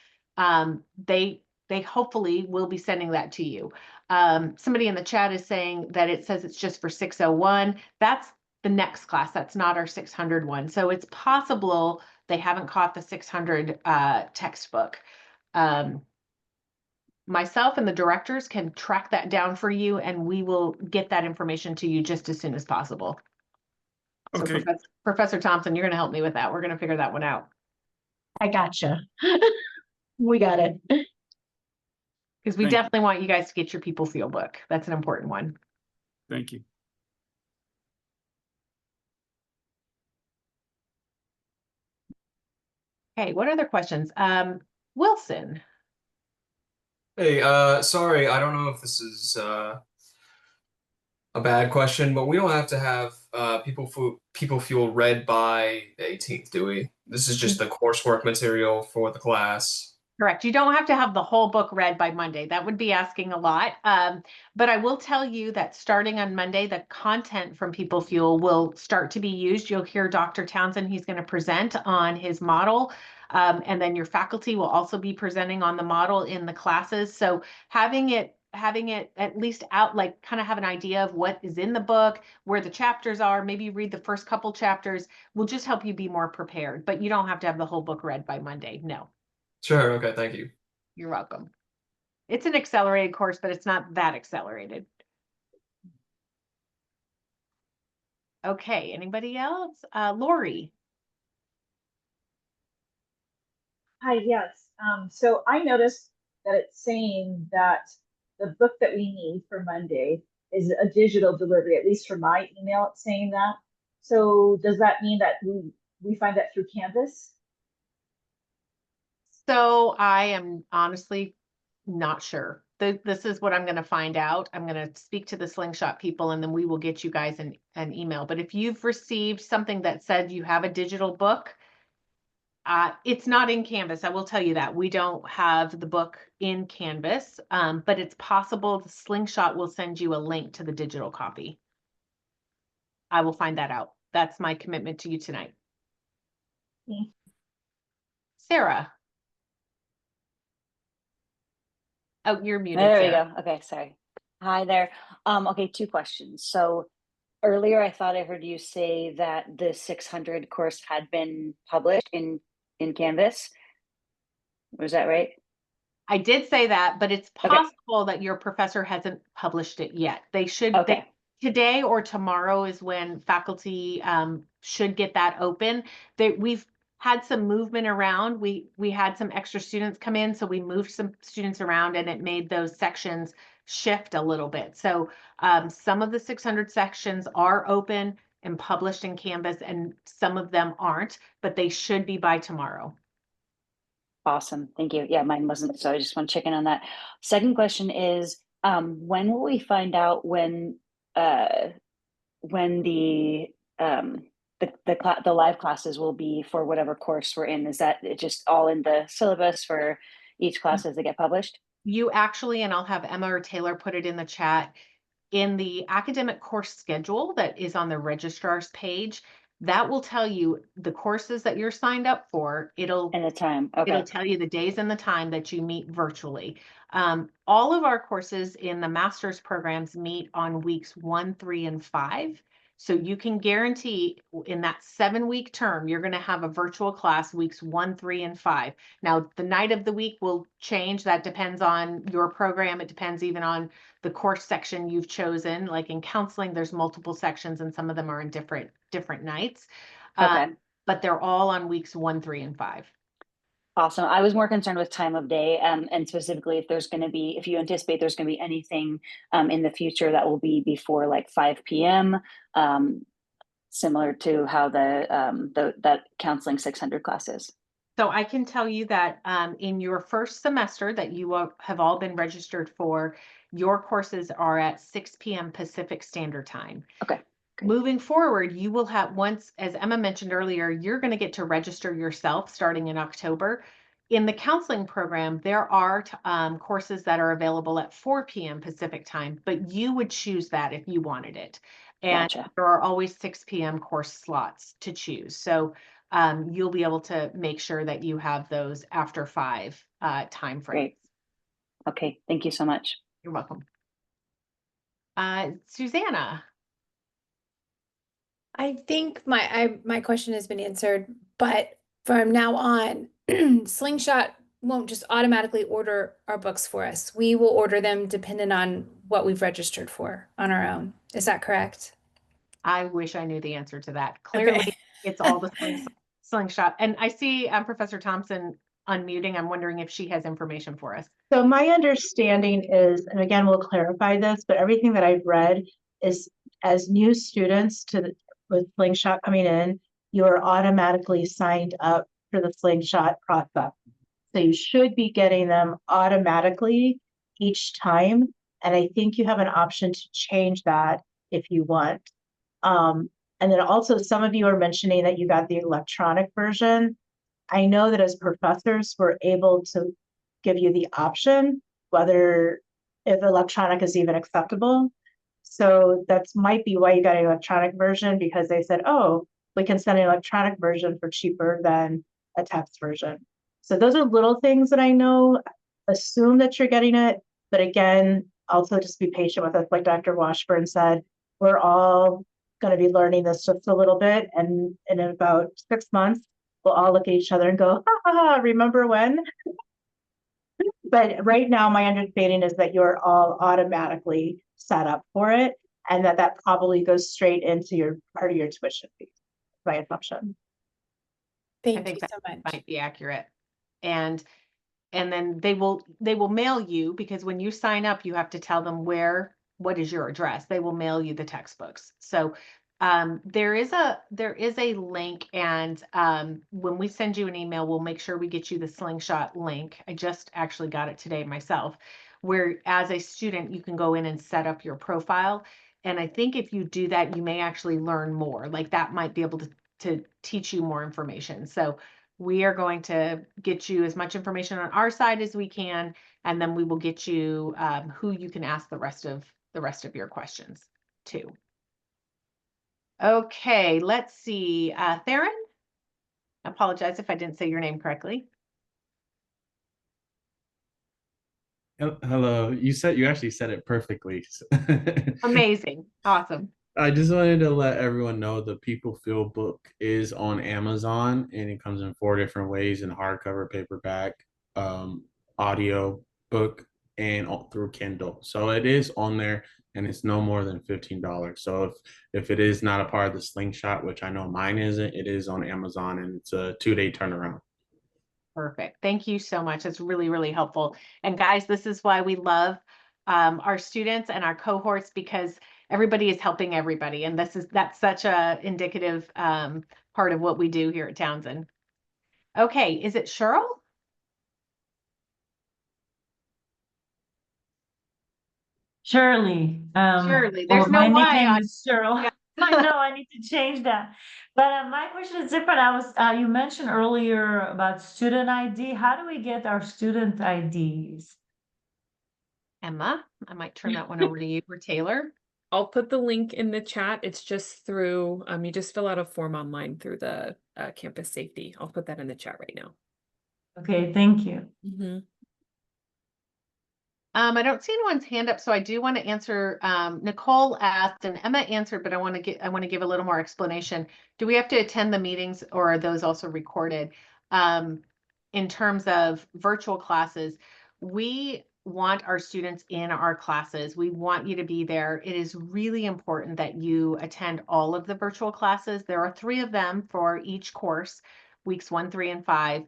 they hopefully will be sending that to you. Somebody in the chat is saying that it says it's just for 601. That's the next class. That's not our 600 one. So it's possible they haven't caught the 600 textbook. Myself and the directors can track that down for you, and we will get that information to you just as soon as possible. So Okay. Professor Thompson, you're going to help me with that. We're going to figure that one out. I gotcha. We got it. Because we Thank you. definitely want you guys to get your People Fuel book. That's an important one. Thank you. Okay, what other questions? Wilson. Hey, sorry, I don't know if this is a bad question, but we don't have to have People Fuel read by the 18th, do we? This is just the coursework material for the class. Correct. You don't have to have the whole book read by Monday. That would be asking a lot. But I will tell you that starting on Monday, the content from People Fuel will start to be used. You'll hear Dr. Townsend. He's going to present on his model. And then your faculty will also be presenting on the model in the classes. So having it at least out, like kind of have an idea of what is in the book, where the chapters are, maybe read the first couple chapters, will just help you be more prepared. But you don't have to have the whole book read by Monday. No. Sure, okay, thank you. You're welcome. It's an accelerated course, but it's not that accelerated. Okay, anybody else? Lori. Hi, yes. So I noticed that it's saying that the book that we need for Monday is a digital delivery, at least for my email, it's saying that. So does that mean that we find that through Canvas? So I am honestly not sure. This is what I'm going to find out. I'm going to speak to the Slingshot people, and then we will get you guys an email. But if you've received something that said you have a digital book, it's not in Canvas. I will tell you that. We don't have the book in Canvas, but it's possible the Slingshot will send you a link to the digital copy. I will find that out. That's my commitment to you tonight. Okay. Sarah. Oh, you're muted. There we Sarah. go. Okay, sorry. Hi there. Okay, 2 questions. So earlier I thought I heard you say that the 600 course had been published in Canvas. Was that right? I did say that, but it's Okay. possible that your professor hasn't published it yet. They should. Okay. Today or tomorrow is when faculty should get that open. We've had some movement around. We had some extra students come in, so we moved some students around, and it made those sections shift a little bit. So some of the 600 sections are open and published in Canvas, and some of them aren't, but they should be by tomorrow. Awesome. Thank you. Yeah, mine wasn't, so I just want to check in on that. Second question is, when will we find out when the live classes will be for whatever course we're in? Is that it just all in the syllabus for each class as they get published? You actually, and I'll have Emma or Taylor put it in the chat, in the academic course schedule that is on the registrar's page, That will tell you the courses that you're signed up for. It'll And the time. Okay. It'll tell you the days and the time that you meet virtually. All of our courses in the master's programs meet on weeks 1, 3, and 5. So you can guarantee in that 7-week term, you're going to have a virtual class weeks 1, 3, and 5. Now, the night of the week will change. That depends on your program. It depends even on the course section you've chosen. Like in counseling, there's multiple sections and some of them are in different nights. Okay. But they're all on weeks 1, 3, and 5. Awesome. I was more concerned with time of day, and specifically if you anticipate there's going to be anything in the future that will be before like 5 p.m., similar to how that counseling 600 classes. So I can tell you that in your first semester that you have all been registered for, your courses are at 6 p.m. Pacific Standard Time. Okay. Great. Moving forward, you will have, once, as Emma mentioned earlier, you're going to get to register yourself starting in October. In the counseling program, there are courses that are available at 4 p.m. Pacific Time, but you would choose that if you wanted it. And Gotcha. there are always 6 p.m. course slots to choose. So you'll be able to make sure that you have those after 5 time frames. Great. Okay. Thank you so much. You're welcome. Susanna. I think my question has been answered, but from now on, Slingshot won't just automatically order our books for us. We will order them dependent on what we've registered for on our own. Is that correct? I wish I knew the answer to that. Clearly, Okay. it's all the Slingshot. And I see Professor Thompson unmuting. I'm wondering if she has information for us. So my understanding is, and again, we'll clarify this, but everything that I've read is as new students with Slingshot coming in, you are automatically signed up for the Slingshot process. So you should be getting them automatically each time. And I think you have an option to change that if you want. And then also some of you are mentioning that you got the electronic version. I know that as professors, we're able to give you the option, whether if electronic is even acceptable. So that's might be why you got an electronic version, because they said, oh, we can send an electronic version for cheaper than a text version. So those are little things that I know. Assume that you're getting it, but again, also just be patient with us. Like Dr. Washburn said, we're all going to be learning this just a little bit, and in about 6 months, we'll all look at each other and go, ha, ha, ha, remember when? But right now, my understanding is that you're all automatically set up for it, and that probably goes straight into your part of your tuition fee, my assumption. I Thank think you that so much. might be accurate. And then they will mail you, because when you sign up, you have to tell them what is your address. They will mail you the textbooks. So there is a link, and when we send you an email, we'll make sure we get you the Slingshot link. I just actually got it today myself, where as a student, you can go in and set up your profile. And I think if you do that, you may actually learn more. Like that might be able to teach you more information. So we are going to get you as much information on our side as we can, and then we will get you who you can ask the rest of your questions to. Okay, let's see. Theron? I apologize if I didn't say your name correctly. Hello. You actually said it perfectly. Amazing. Awesome. I just wanted to let everyone know the People Feel book is on Amazon, and it comes in 4 different ways: in hardcover, paperback, audio book, and through Kindle. So it is on there, and it's no more than $15. So if it is not a part of the Slingshot, which I know mine isn't, it is on Amazon, and it's a 2-day turnaround. Perfect. Thank you so much. It's really, really helpful. And guys, this is why we love our students and our cohorts, because everybody is helping everybody. And that's such a indicative part of what we do here at Townsend. Okay, is it Cheryl? Shirley. Shirley, there's my no Y nickname on- is Cheryl. Yeah. I know I need to change that. But my question is different. You mentioned earlier about student ID. How do we get our student IDs? Emma, I might turn that one over to you, or Taylor. I'll put the link in the chat. It's just through, you just fill out a form online through the campus safety. I'll put that in the chat right now. Okay, thank you. I don't see anyone's hand up, so I do want to answer. Nicole asked and Emma answered, but I want to give a little more explanation. Do we have to attend the meetings, or are those also recorded? In terms of virtual classes, we want our students in our classes. We want you to be there. It is really important that you attend all of the virtual classes. There are 3 of them for each course, weeks 1, 3, and 5.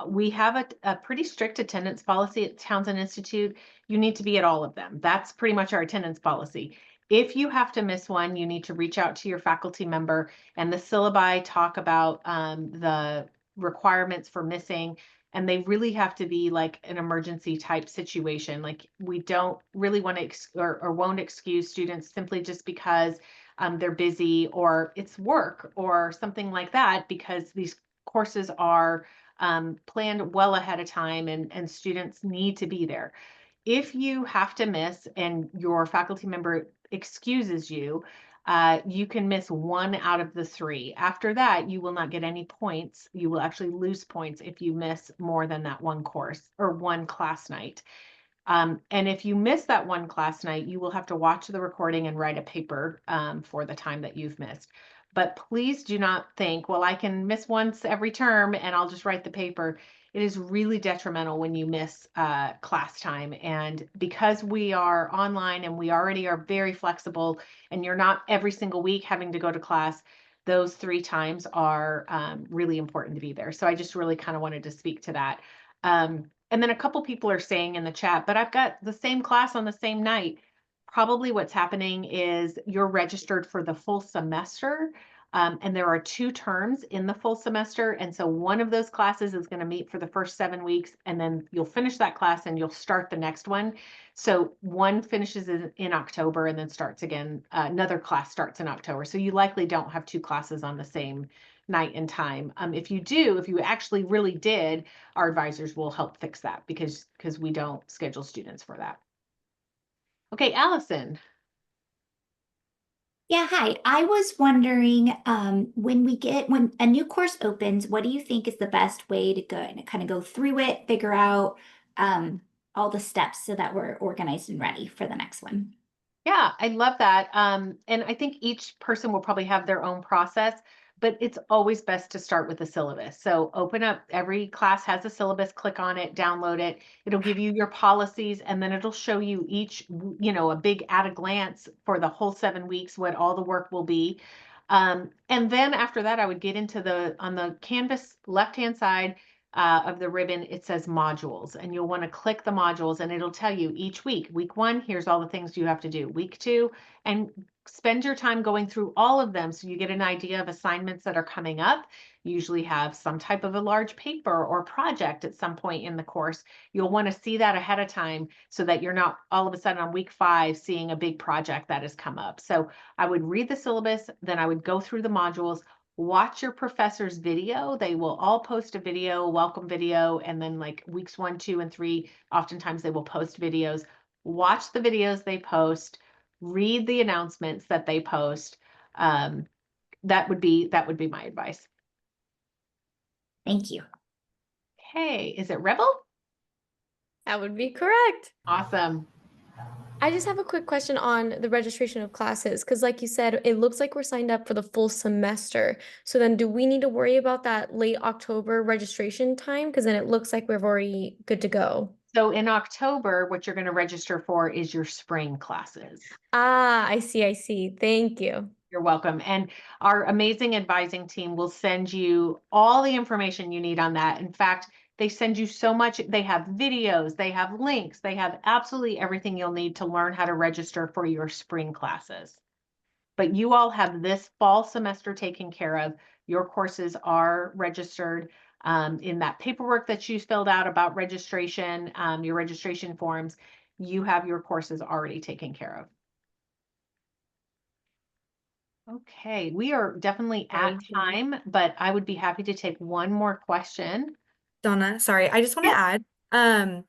We have a pretty strict attendance policy at Townsend Institute. You need to be at all of them. That's pretty much our attendance policy. If you have to miss one, you need to reach out to your faculty member, and the syllabi talk about the requirements for missing, and they really have to be like an emergency type situation. Like, we don't really want to or won't excuse students simply just because they're busy or it's work or something like that, because these courses are planned well ahead of time, and students need to be there. If you have to miss and your faculty member excuses you, you can miss 1 out of the 3. After that, you will not get any points. You will actually lose points if you miss more than that 1 course or 1 class night. And if you miss that 1 class night, you will have to watch the recording and write a paper for the time that you've missed. But please do not think, well, I can miss once every term and I'll just write the paper. It is really detrimental when you miss class time. And because we are online and we already are very flexible, and you're not every single week having to go to class, those 3 times are really important to be there. So I just really kind of wanted to speak to that. And then a couple people are saying in the chat, but I've got the same class on the same night. Probably what's happening is you're registered for the full semester. And there are 2 terms in the full semester. And so one of those classes is going to meet for the first 7 weeks, and then you'll finish that class and you'll start the next one. So one finishes in October and then starts again. Another class starts in October. So you likely don't have 2 classes on the same night and time. If you do, if you actually really did, our advisors will help fix that, because we don't schedule students for that. Okay, Allison. Yeah, hi. I was wondering, when a new course opens, what do you think is the best way to go and kind of go through it, figure out all the steps so that we're organized and ready for the next one? Yeah, I love that. And I think each person will probably have their own process, but it's always best to start with the syllabus. So open up, every class has a syllabus, click on it, download it. It'll give you your policies, and then it'll show you each, a big at a glance for the whole 7 weeks, what all the work will be. And then after that, I would get into on the Canvas left-hand side of the ribbon, it says modules, and you'll want to click the modules, and it'll tell you each week, week 1, here's all the things you have to do, week 2, and spend your time going through all of them so you get an idea of assignments that are coming up. You usually have some type of a large paper or project at some point in the course. You'll want to see that ahead of time so that you're not all of a sudden on week 5 seeing a big project that has come up. So I would read the syllabus, then I would go through the modules, watch your professor's video. They will all post a video, welcome video, and then like weeks 1, 2, and 3, oftentimes they will post videos. Watch the videos they post, read the announcements that they post. That would be my advice. Thank you. Okay, is it Rebel? That would be correct. Awesome. I just have a quick question on the registration of classes, because like you said, it looks like we're signed up for the full semester. So then do we need to worry about that late October registration time? Because then it looks like we're already good to go. So in October, what you're going to register for is your spring classes. Ah, I see. Thank you. You're welcome. And our amazing advising team will send you all the information you need on that. In fact, they send you so much. They have videos, they have links, they have absolutely everything you'll need to learn how to register for your spring classes. But you all have this fall semester taken care of. Your courses are registered in that paperwork that you filled out about registration, your registration forms. You have your courses already taken care of. Okay, we are definitely at time, but I would be happy to take one more question. Donna, sorry, I just want to add,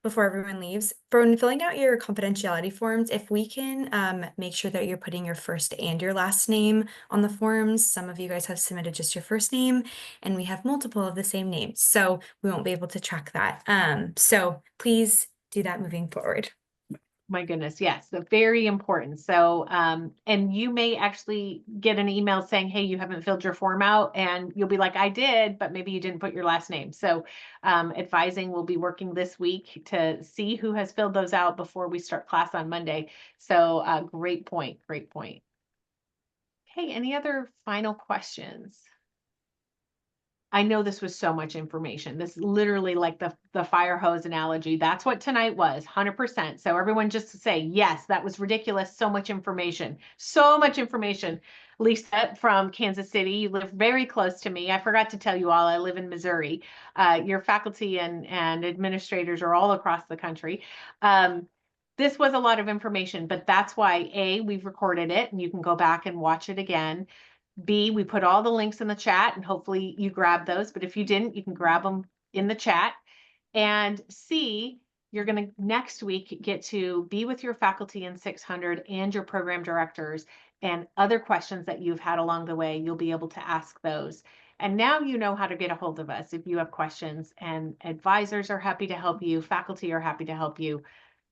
before everyone leaves, for when filling out your confidentiality forms, if we can make sure that you're putting your first and your last name on the forms. Some of you guys have submitted just your first name, and we have multiple of the same names, so we won't be able to track that. So please do that moving forward. My goodness, yes, so very important. So, and you may actually get an email saying, hey, you haven't filled your form out, and you'll be like, I did, but maybe you didn't put your last name. So, advising will be working this week to see who has filled those out before we start class on Monday. So, great point, great point. Okay, any other final questions? I know this was so much information. This is literally like the fire hose analogy. That's what tonight was, 100%. So everyone just say, yes, that was ridiculous. So much information. So much information. Lisa from Kansas City, you live very close to me. I forgot to tell you all, I live in Missouri. Your faculty and administrators are all across the country. This was a lot of information, but that's why A, we've recorded it and you can go back and watch it again. B, we put all the links in the chat and hopefully you grab those, but if you didn't, you can grab them in the chat. And C, you're going to next week get to be with your faculty in 600 and your program directors, and other questions that you've had along the way, you'll be able to ask those. And now you know how to get a hold of us if you have questions, and advisors are happy to help you, faculty are happy to help you.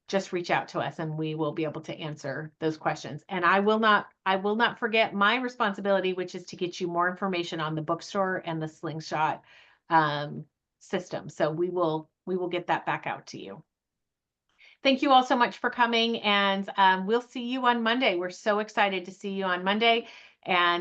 Just reach out to us and we will be able to answer those questions. And I will not forget my responsibility, which is to get you more information on the bookstore and the Slingshot system. So we will get that back out to you. Thank you all so much for coming, and we'll see you on Monday. We're so excited to see you on Monday. And